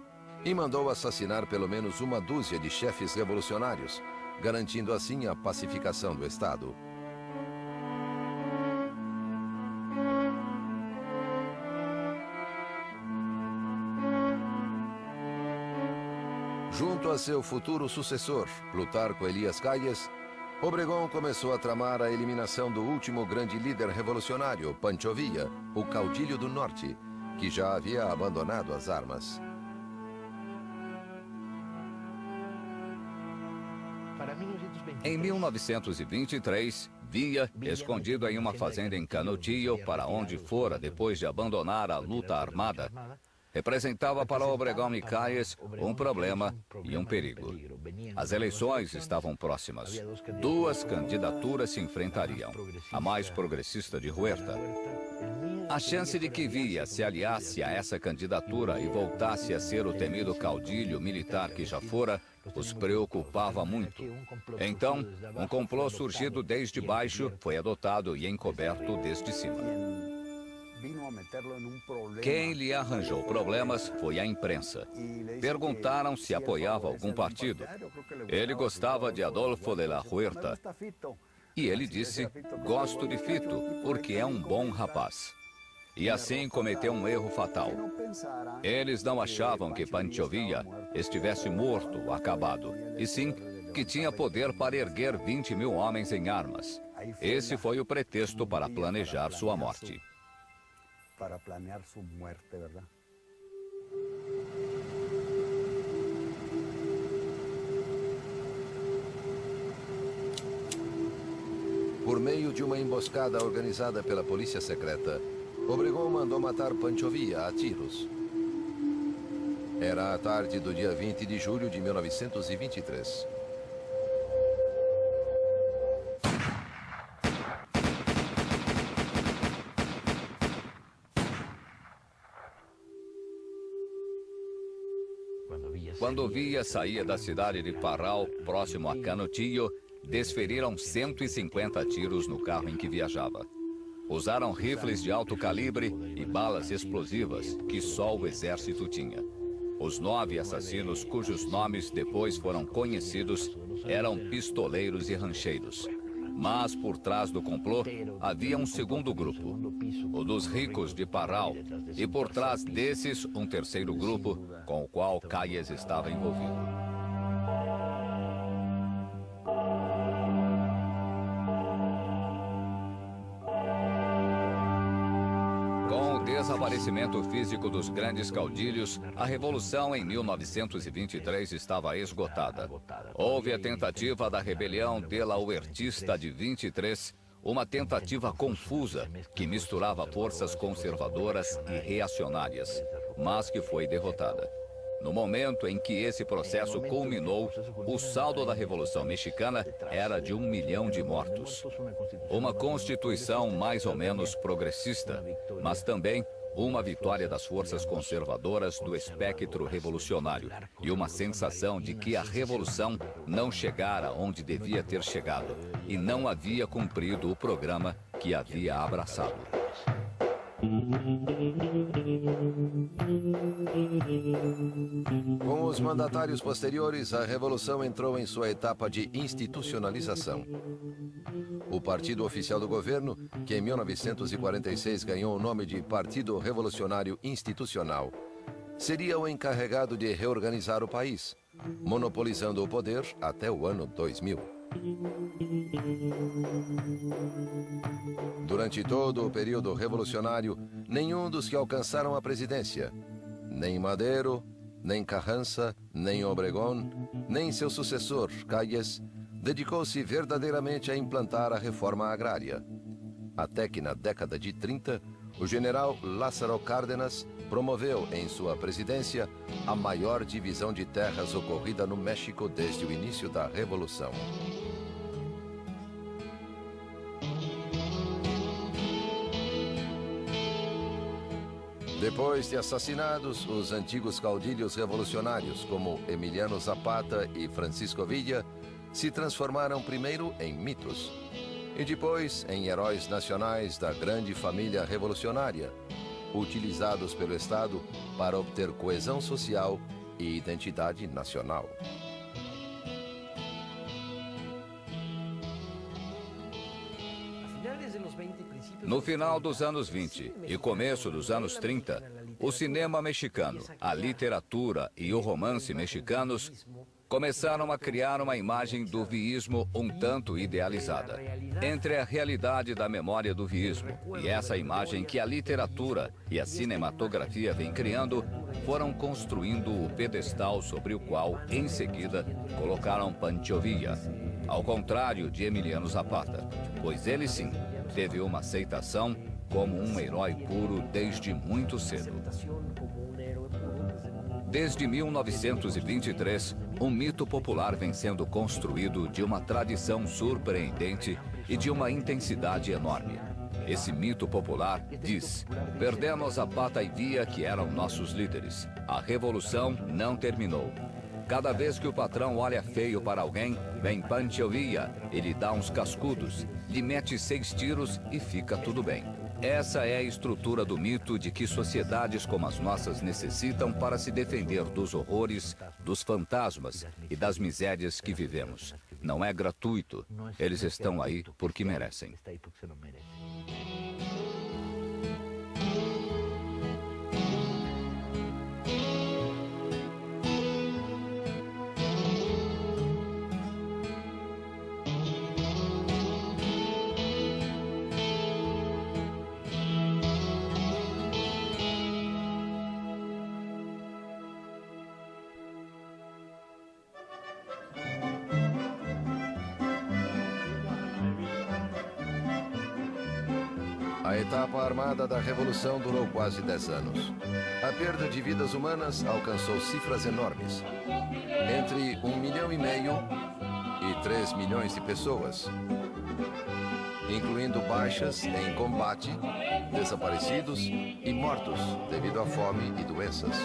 e mandou assassinar pelo menos uma dúzia de chefes revolucionários, garantindo assim a pacificação do Estado. Junto a seu futuro sucessor, Plutarco Elías Calles, Obregón começou a tramar a eliminação do último grande líder revolucionário, Pancho Villa, o caudilho do norte, que já havia abandonado as armas. Em 1923, Villa, escondido em uma fazenda em Canutillo, para onde fora depois de abandonar a luta armada, representava para Obregón e Calles um problema e um perigo. As eleições estavam próximas. Duas candidaturas se enfrentariam. A mais progressista de Huerta. A chance de que Villa se aliasse a essa candidatura e voltasse a ser o temido caudilho militar que já fora, os preocupava muito. Então, um complô surgido desde baixo foi adotado e encoberto desde cima. Quem lhe arranjou problemas foi a imprensa. Perguntaram se apoiava algum partido. Ele gostava de Adolfo de la Huerta. E ele disse, gosto de Fito, porque é um bom rapaz. E assim cometeu um erro fatal. Eles não achavam que Pancho Villa estivesse morto ou acabado, e sim que tinha poder para erguer 20 mil homens em armas. Esse foi o pretexto para planejar sua morte. Para planear su muerte, ¿verdad? Por meio de uma emboscada organizada pela polícia secreta, Obregón mandou matar Pancho Villa a tiros. Era a tarde do dia 20 de julho de 1923. Quando Villa saía da cidade de Parral, próximo a Canutillo, desferiram 150 tiros no carro em que viajava. Usaram rifles de alto calibre e balas explosivas que só o exército tinha. Os 9 assassinos, cujos nomes depois foram conhecidos, eram pistoleiros e rancheiros. Mas por trás do complô havia um segundo grupo, o dos ricos de Parral, e por trás desses um terceiro grupo com o qual Calles estava envolvido. Com o desaparecimento físico dos grandes caudilhos, a revolução em 1923 estava esgotada. Houve a tentativa da rebelião de la Huertista de 23, uma tentativa confusa que misturava forças conservadoras e reacionárias, mas que foi derrotada. No momento em que esse processo culminou, o saldo da Revolução Mexicana era de 1 milhão de mortos. Uma constituição mais ou menos progressista, mas também uma vitória das forças conservadoras do espectro revolucionário e uma sensação de que a revolução não chegara onde devia ter chegado e não havia cumprido o programa que havia abraçado. Com os mandatários posteriores, a Revolução entrou em sua etapa de institucionalização. O partido oficial do governo, que em 1946 ganhou o nome de Partido Revolucionário Institucional, seria o encarregado de reorganizar o país, monopolizando o poder até o ano 2000. Durante todo o período revolucionário, nenhum dos que alcançaram a presidência, nem Madero, nem Carranza, nem Obregón, nem seu sucessor, Calles, dedicou-se verdadeiramente a implantar a reforma agrária. Até que na década de 30, o general Lázaro Cárdenas promoveu em sua presidência a maior divisão de terras ocorrida no México desde o início da Revolução. Depois de assassinados, os antigos caudilhos revolucionários, como Emiliano Zapata e Francisco Villa, se transformaram primeiro em mitos e depois em heróis nacionais da grande família revolucionária, utilizados pelo Estado para obter coesão social e identidade nacional. No final dos anos 20 e começo dos anos 30, o cinema mexicano, a literatura e o romance mexicanos começaram a criar uma imagem do viísmo um tanto idealizada. Entre a realidade da memória do viísmo e essa imagem que a literatura e a cinematografia vêm criando, foram construindo o pedestal sobre o qual, em seguida, colocaram Pancho Villa, ao contrário de Emiliano Zapata, pois ele sim teve uma aceitação como um herói puro desde muito cedo. Desde 1923, um mito popular vem sendo construído de uma tradição surpreendente e de uma intensidade enorme. Esse mito popular diz: perdemos Zapata e Villa, que eram nossos líderes. A revolução não terminou. Cada vez que o patrão olha feio para alguém, vem Pancho Villa, ele dá uns cascudos, lhe mete 6 tiros e fica tudo bem. Essa é a estrutura do mito de que sociedades como as nossas necessitam para se defender dos horrores, dos fantasmas e das misérias que vivemos. Não é gratuito. Eles estão aí porque merecem. A etapa armada da Revolução durou quase 10 anos. A perda de vidas humanas alcançou cifras enormes. Entre 1,5 milhão e 3 milhões de pessoas, incluindo baixas em combate, desaparecidos e mortos devido à fome e doenças.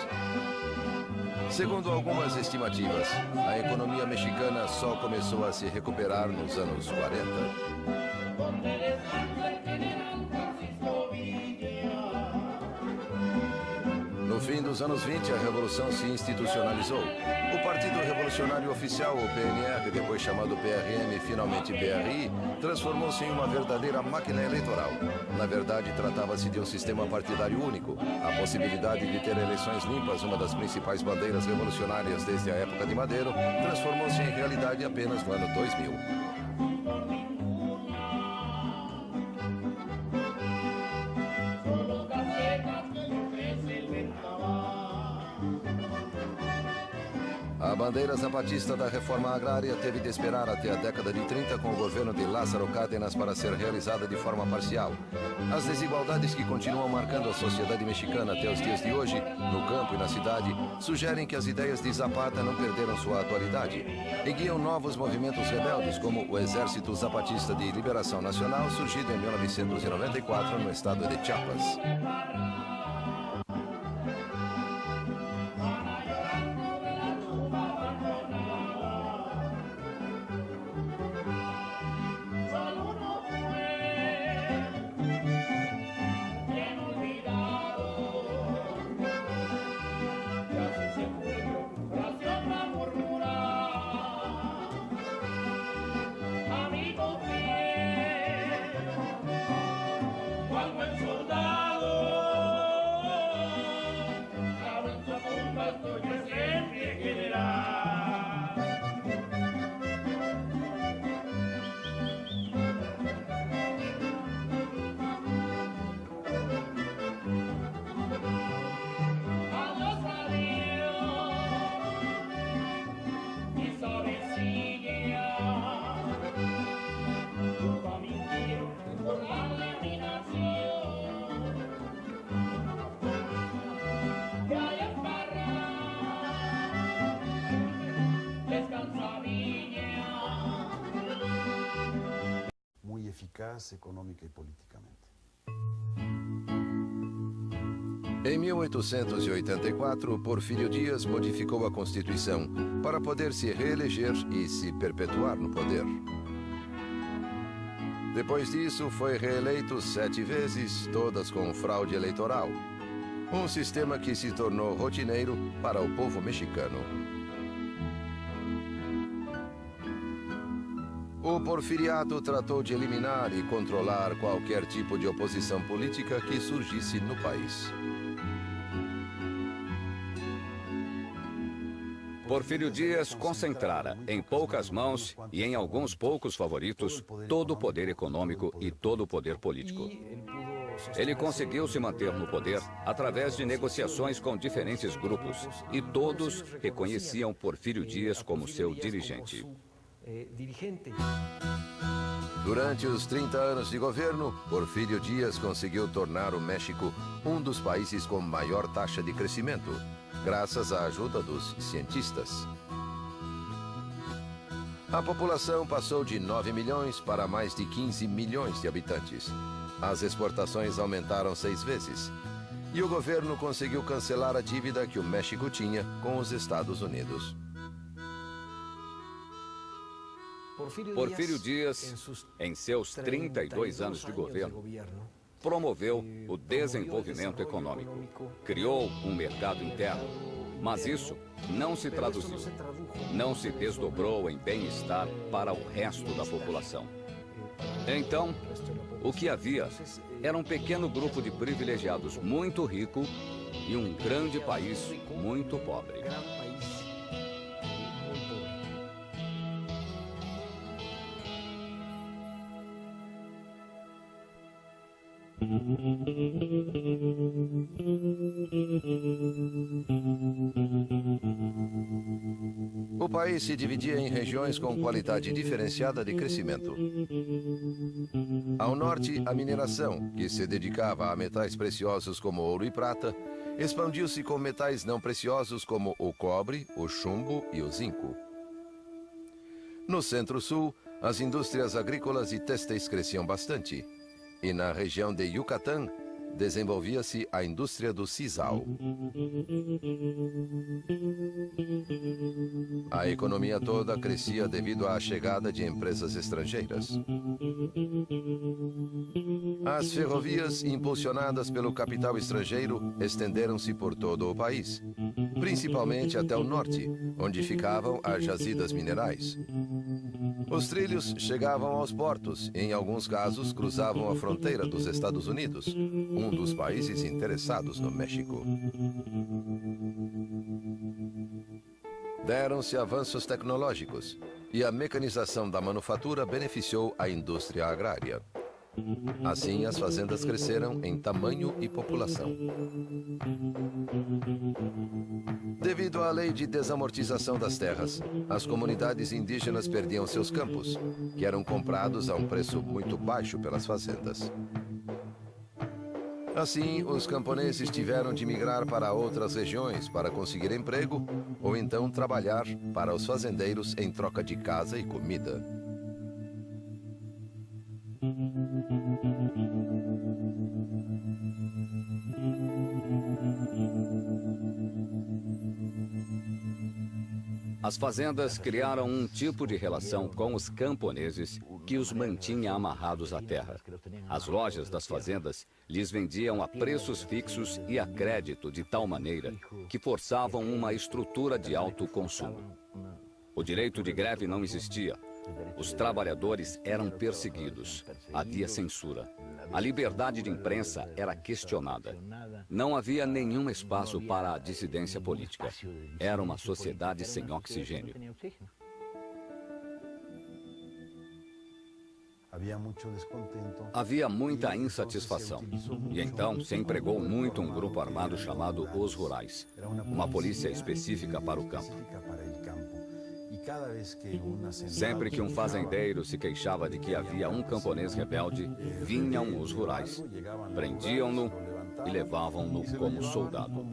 Segundo algumas estimativas, a economia mexicana só começou a se recuperar nos anos 40. No fim dos anos 20, a Revolução se institucionalizou. O Partido Revolucionário Oficial, o PNR, depois chamado PRM, finalmente PRI, transformou-se em uma verdadeira máquina eleitoral. Na verdade, tratava-se de um sistema partidário único. A possibilidade de ter eleições limpas, uma das principais bandeiras revolucionárias desde a época de Madero, transformou-se em realidade apenas no ano 2000. A bandeira zapatista da reforma agrária teve de esperar até a década de 30 com o governo de Lázaro Cárdenas para ser realizada de forma parcial. As desigualdades que continuam marcando a sociedade mexicana até os dias de hoje, no campo e na cidade, sugerem que as ideias de Zapata não perderam sua atualidade e guiam novos movimentos rebeldes, como o Exército Zapatista de Liberação Nacional, surgido em 1994 no estado de Chiapas. Econômica e politicamente. Em 1884, Porfírio Dias modificou a Constituição para poder se reeleger e se perpetuar no poder. Depois disso, foi reeleito 7 vezes, todas com fraude eleitoral. Um sistema que se tornou rotineiro para o povo mexicano. O porfiriato tratou de eliminar e controlar qualquer tipo de oposição política que surgisse no país. Porfírio Dias concentrara em poucas mãos e em alguns poucos favoritos todo o poder econômico e todo o poder político. Ele conseguiu se manter no poder através de negociações com diferentes grupos e todos reconheciam Porfírio Dias como seu dirigente. Durante os 30 anos de governo, Porfírio Dias conseguiu tornar o México um dos países com maior taxa de crescimento, graças à ajuda dos cientistas. A população passou de 9 milhões para mais de 15 milhões de habitantes. As exportações aumentaram 6 vezes. E o governo conseguiu cancelar a dívida que o México tinha com os Estados Unidos. Porfírio Dias, em seus 32 anos de governo, promoveu o desenvolvimento econômico, criou um mercado interno, mas isso não se traduziu, não se desdobrou em bem-estar para o resto da população. Então, o que havia era um pequeno grupo de privilegiados muito rico e um grande país muito pobre. O país se dividia em regiões com qualidade diferenciada de crescimento. Ao norte, a mineração, que se dedicava a metais preciosos como ouro e prata, expandiu-se com metais não preciosos como o cobre, o chumbo e o zinco. No centro-sul, as indústrias agrícolas e têxteis cresciam bastante. E na região de Yucatán, desenvolvia-se a indústria do sisal. A economia toda crescia devido à chegada de empresas estrangeiras. As ferrovias, impulsionadas pelo capital estrangeiro, estenderam-se por todo o país, principalmente até o norte, onde ficavam as jazidas minerais. Os trilhos chegavam aos portos e, em alguns casos, cruzavam a fronteira dos Estados Unidos, um dos países interessados no México. Deram-se avanços tecnológicos e a mecanização da manufatura beneficiou a indústria agrária. Assim, as fazendas cresceram em tamanho e população. Devido à lei de desamortização das terras, as comunidades indígenas perdiam seus campos, que eram comprados a um preço muito baixo pelas fazendas. Assim, os camponeses tiveram de migrar para outras regiões para conseguir emprego ou então trabalhar para os fazendeiros em troca de casa e comida. As fazendas criaram um tipo de relação com os camponeses que os mantinha amarrados à terra. As lojas das fazendas lhes vendiam a preços fixos e a crédito de tal maneira que forçavam uma estrutura de alto consumo. O direito de greve não existia. Os trabalhadores eram perseguidos. Havia censura. A liberdade de imprensa era questionada. Não havia nenhum espaço para a dissidência política. Era uma sociedade sem oxigênio. Havia muita insatisfação. E então se empregou muito um grupo armado chamado Os Rurais, uma polícia específica para o campo. Sempre que um fazendeiro se queixava de que havia um camponês rebelde, vinham os rurais, prendiam-no e levavam-no como soldado.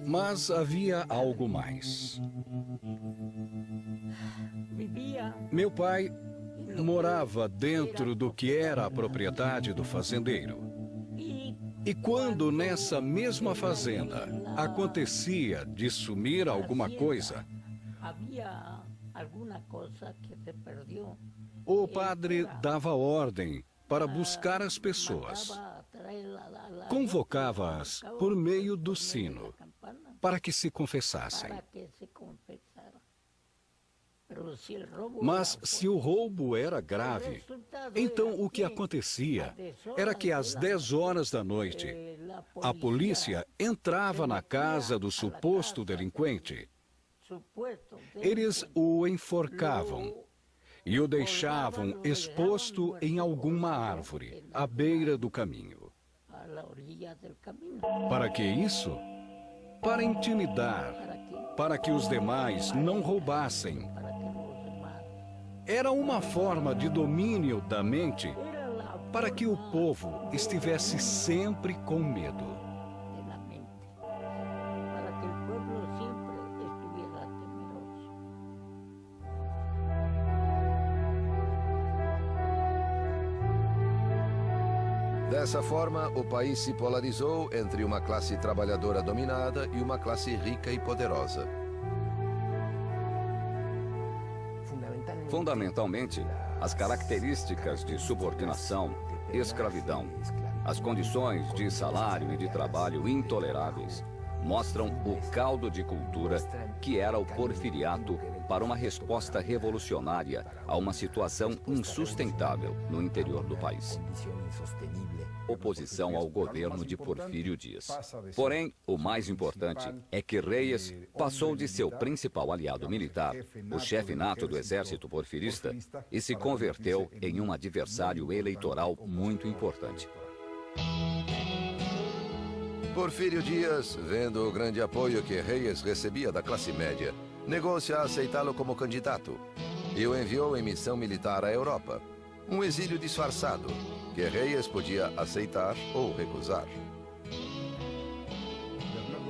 Mas havia algo mais. Meu pai morava dentro do que era a propriedade do fazendeiro. E quando nessa mesma fazenda acontecia de sumir alguma coisa, o padre dava ordem para buscar as pessoas. Convocava-as por meio do sino para que se confessassem. Mas se o roubo era grave, então o que acontecia era que às 10 horas da noite, a polícia entrava na casa do suposto delinquente. Eles o enforcavam e o deixavam exposto em alguma árvore, à beira do caminho. Para que isso? Para intimidar, para que os demais não roubassem. Era uma forma de domínio da mente para que o povo estivesse sempre com medo. Dessa forma, o país se polarizou entre uma classe trabalhadora dominada e uma classe rica e poderosa. Fundamentalmente, as características de subordinação, escravidão, as condições de salário e de trabalho intoleráveis mostram o caldo de cultura que era o porfiriato para uma resposta revolucionária a uma situação insustentável no interior do país. Oposição ao governo de Porfírio Dias. Porém, o mais importante é que Reyes passou de seu principal aliado militar, o chefe nato do exército porfirista, e se converteu em um adversário eleitoral muito importante. Porfírio Dias, vendo o grande apoio que Reyes recebia da classe média, negou-se a aceitá-lo como candidato e o enviou em missão militar à Europa, um exílio disfarçado que Reyes podia aceitar ou recusar.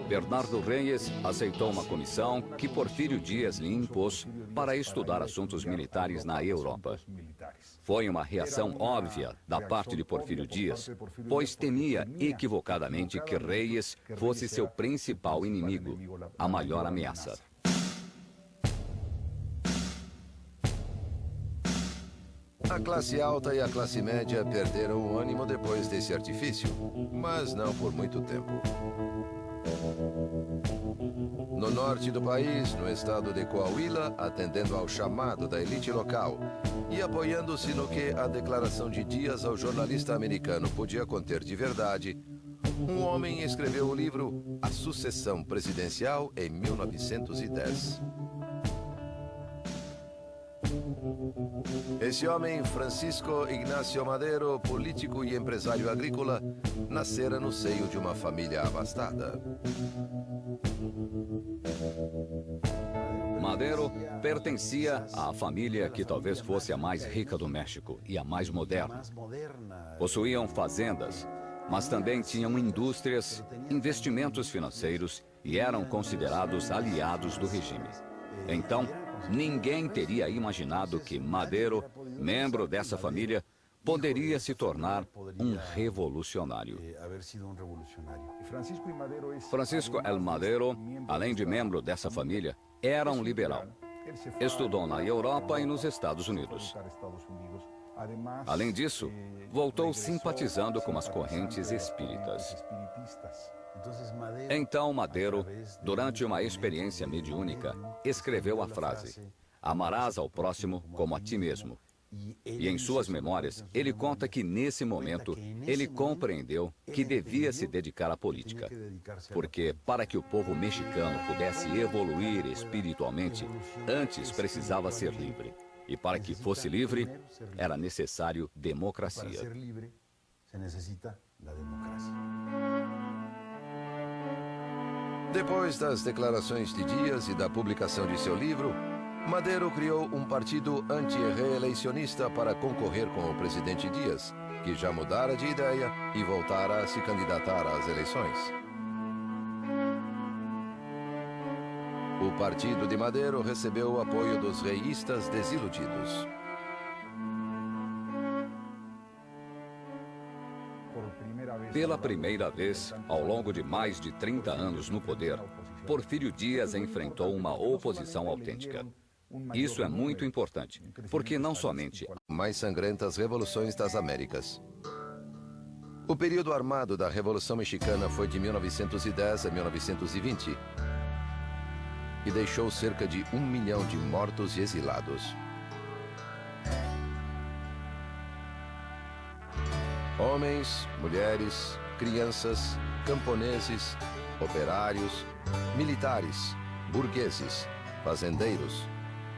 Bernardo Reyes aceitou uma comissão que Porfírio Dias lhe impôs para estudar assuntos militares na Europa. Foi uma reação óbvia da parte de Porfírio Dias, pois temia equivocadamente que Reyes fosse seu principal inimigo, a maior ameaça. A classe alta e a classe média perderam o ânimo depois desse artifício, mas não por muito tempo. No norte do país, no estado de Coahuila, atendendo ao chamado da elite local e apoiando-se no que a declaração de Dias ao jornalista americano podia conter de verdade, um homem escreveu o livro A Sucessão Presidencial em 1910. Esse homem, Francisco Ignacio Madero, político e empresário agrícola, nascera no seio de uma família abastada. Madero pertencia à família que talvez fosse a mais rica do México e a mais moderna. Possuíam fazendas, mas também tinham indústrias, investimentos financeiros e eram considerados aliados do regime. Então, ninguém teria imaginado que Madero, membro dessa família, poderia se tornar um revolucionário. Francisco El Madero, além de membro dessa família, era um liberal. Estudou na Europa e nos Estados Unidos. Além disso, voltou simpatizando com as correntes espíritas. Então Madero, durante uma experiência mediúnica, escreveu a frase: "Amarás ao próximo como a ti mesmo." E em suas memórias, ele conta que nesse momento, ele compreendeu que devia se dedicar à política. Porque para que o povo mexicano pudesse evoluir espiritualmente, antes precisava ser livre. E para que fosse livre, era necessário democracia. Depois das declarações de Dias e da publicação de seu livro, Madero criou um partido anti-reeleicionista para concorrer com o presidente Dias, que já mudara de ideia e voltara a se candidatar às eleições. O partido de Madero recebeu o apoio dos reístas desiludidos. Pela primeira vez, ao longo de mais de 30 anos no poder, Porfírio Dias enfrentou uma oposição autêntica. Isso é muito importante, porque não somente mais sangrentas revoluções das Américas. O período armado da Revolução Mexicana foi de 1910 a 1920 e deixou cerca de 1 milhão de mortos e exilados. Homens, mulheres, crianças, camponeses, operários, militares, burgueses, fazendeiros,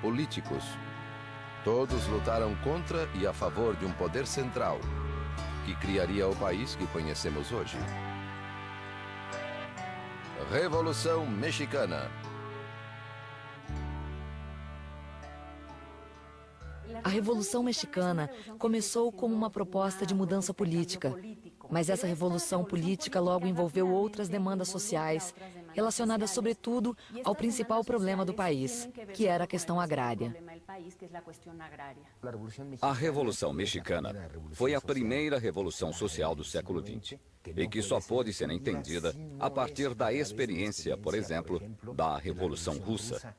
políticos, todos lutaram contra e a favor de um poder central que criaria o país que conhecemos hoje. Revolução Mexicana. A Revolução Mexicana começou como uma proposta de mudança política, mas essa revolução política logo envolveu outras demandas sociais, relacionadas sobretudo ao principal problema do país, que era a questão agrária. A Revolução Mexicana foi a primeira revolução social do século XX e que só pôde ser entendida a partir da experiência, por exemplo, da Revolução Russa.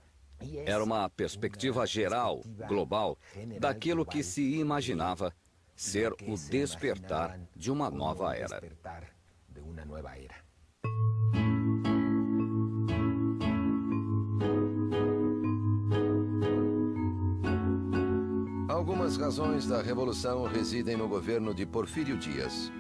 Era uma perspectiva geral, global, daquilo que se imaginava ser o despertar de uma nova era. Algumas razões da Revolução residem no governo de Porfírio Dias.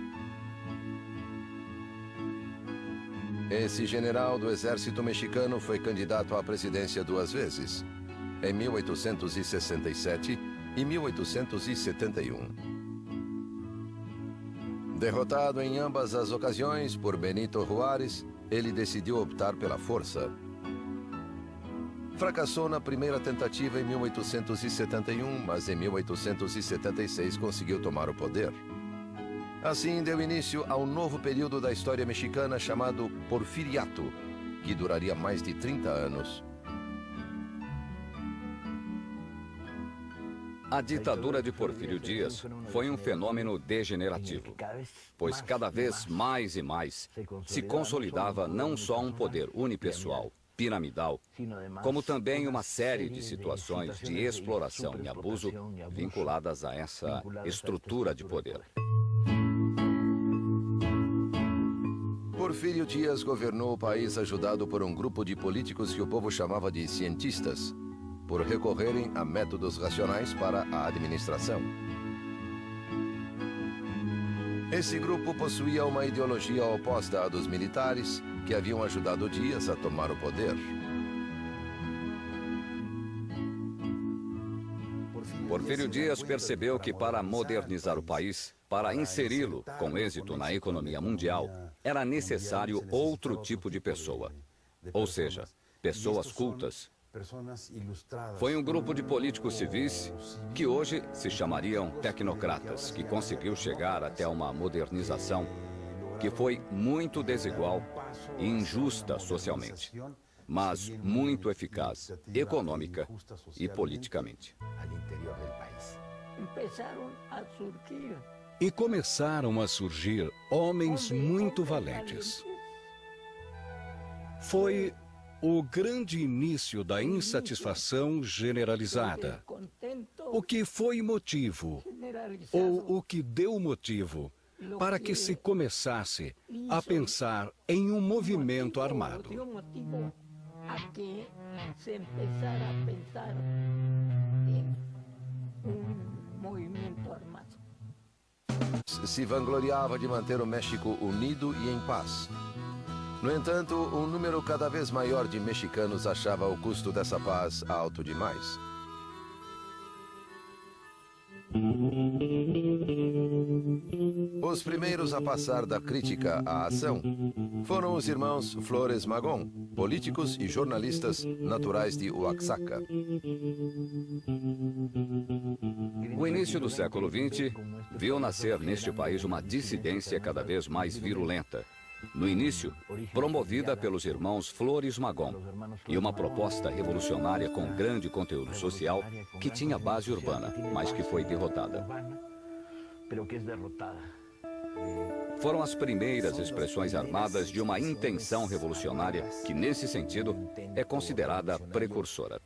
Esse general do exército mexicano foi candidato à presidência 2 vezes, em 1867 e 1871. Derrotado em ambas as ocasiões por Benito Juárez, ele decidiu optar pela força. Fracassou na primeira tentativa em 1871, mas em 1876 conseguiu tomar o poder. Assim, deu início a um novo período da história mexicana chamado Porfiriato, que duraria mais de 30 anos. A ditadura de Porfírio Dias foi um fenômeno degenerativo, pois cada vez mais e mais se consolidava não só um poder unipessoal, piramidal, como também uma série de situações de exploração e abuso vinculadas a essa estrutura de poder. Porfírio Dias governou o país ajudado por um grupo de políticos que o povo chamava de cientistas, por recorrerem a métodos racionais para a administração. Esse grupo possuía uma ideologia oposta à dos militares, que haviam ajudado Dias a tomar o poder. Porfírio Dias percebeu que para modernizar o país, para inseri-lo com êxito na economia mundial, era necessário outro tipo de pessoa, ou seja, pessoas cultas. Foi um grupo de políticos civis que hoje se chamariam tecnocratas, que conseguiu chegar até uma modernização que foi muito desigual e injusta socialmente, mas muito eficaz econômica e politicamente. E começaram a surgir homens muito valentes. Foi o grande início da insatisfação generalizada. O que foi motivo, ou o que deu motivo, para que se começasse a pensar em um movimento armado. Se vangloriava de manter o México unido e em paz. No entanto, um número cada vez maior de mexicanos achava o custo dessa paz alto demais. Os primeiros a passar da crítica à ação foram os irmãos Flores Magón, políticos e jornalistas naturais de Oaxaca. O início do século XX viu nascer neste país uma dissidência cada vez mais virulenta. No início, promovida pelos irmãos Flores Magón, e uma proposta revolucionária com grande conteúdo social que tinha base urbana, mas que foi derrotada. Foram as primeiras expressões armadas de uma intenção revolucionária que, nesse sentido, é considerada precursora.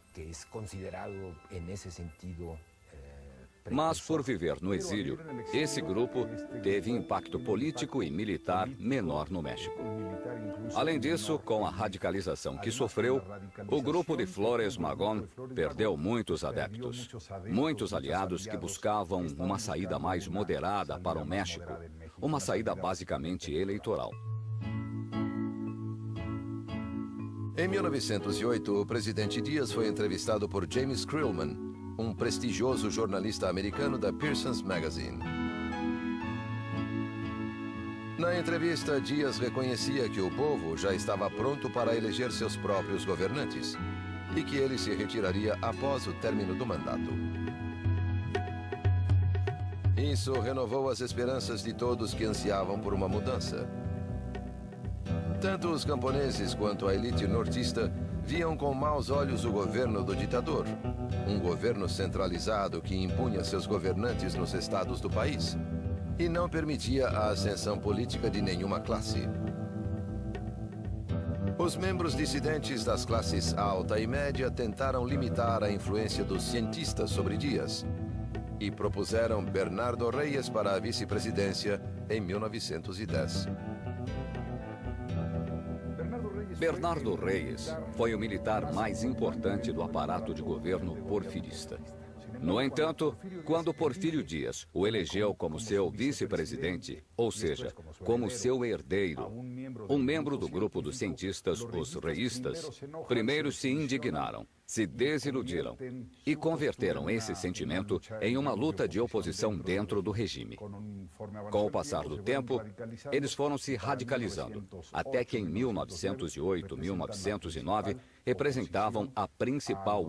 Mas, por viver no exílio, esse grupo teve impacto político e militar menor no México. Além disso, com a radicalização que sofreu, o grupo de Flores Magón perdeu muitos adeptos, muitos aliados que buscavam uma saída mais moderada para o México, uma saída basicamente eleitoral. Em 1908, o presidente Dias foi entrevistado por James Krillman, um prestigioso jornalista americano da Pearson's Magazine. Na entrevista, Dias reconhecia que o povo já estava pronto para eleger seus próprios governantes e que ele se retiraria após o término do mandato. Isso renovou as esperanças de todos que ansiavam por uma mudança. Tanto os camponeses quanto a elite nortista viam com maus olhos o governo do ditador, um governo centralizado que impunha seus governantes nos estados do país e não permitia a ascensão política de nenhuma classe. Os membros dissidentes das classes alta e média tentaram limitar a influência dos cientistas sobre Dias e propuseram Bernardo Reyes para a vice-presidência em 1910. Bernardo Reyes foi o militar mais importante do aparato de governo porfirista. No entanto, quando Porfírio Dias o elegeu como seu vice-presidente, ou seja, como seu herdeiro, um membro do grupo dos cientistas, os reístas, primeiro se indignaram, se desiludiram e converteram esse sentimento em uma luta de oposição dentro do regime. Com o passar do tempo, eles foram se radicalizando, até que em 1908, 1909, representavam a principal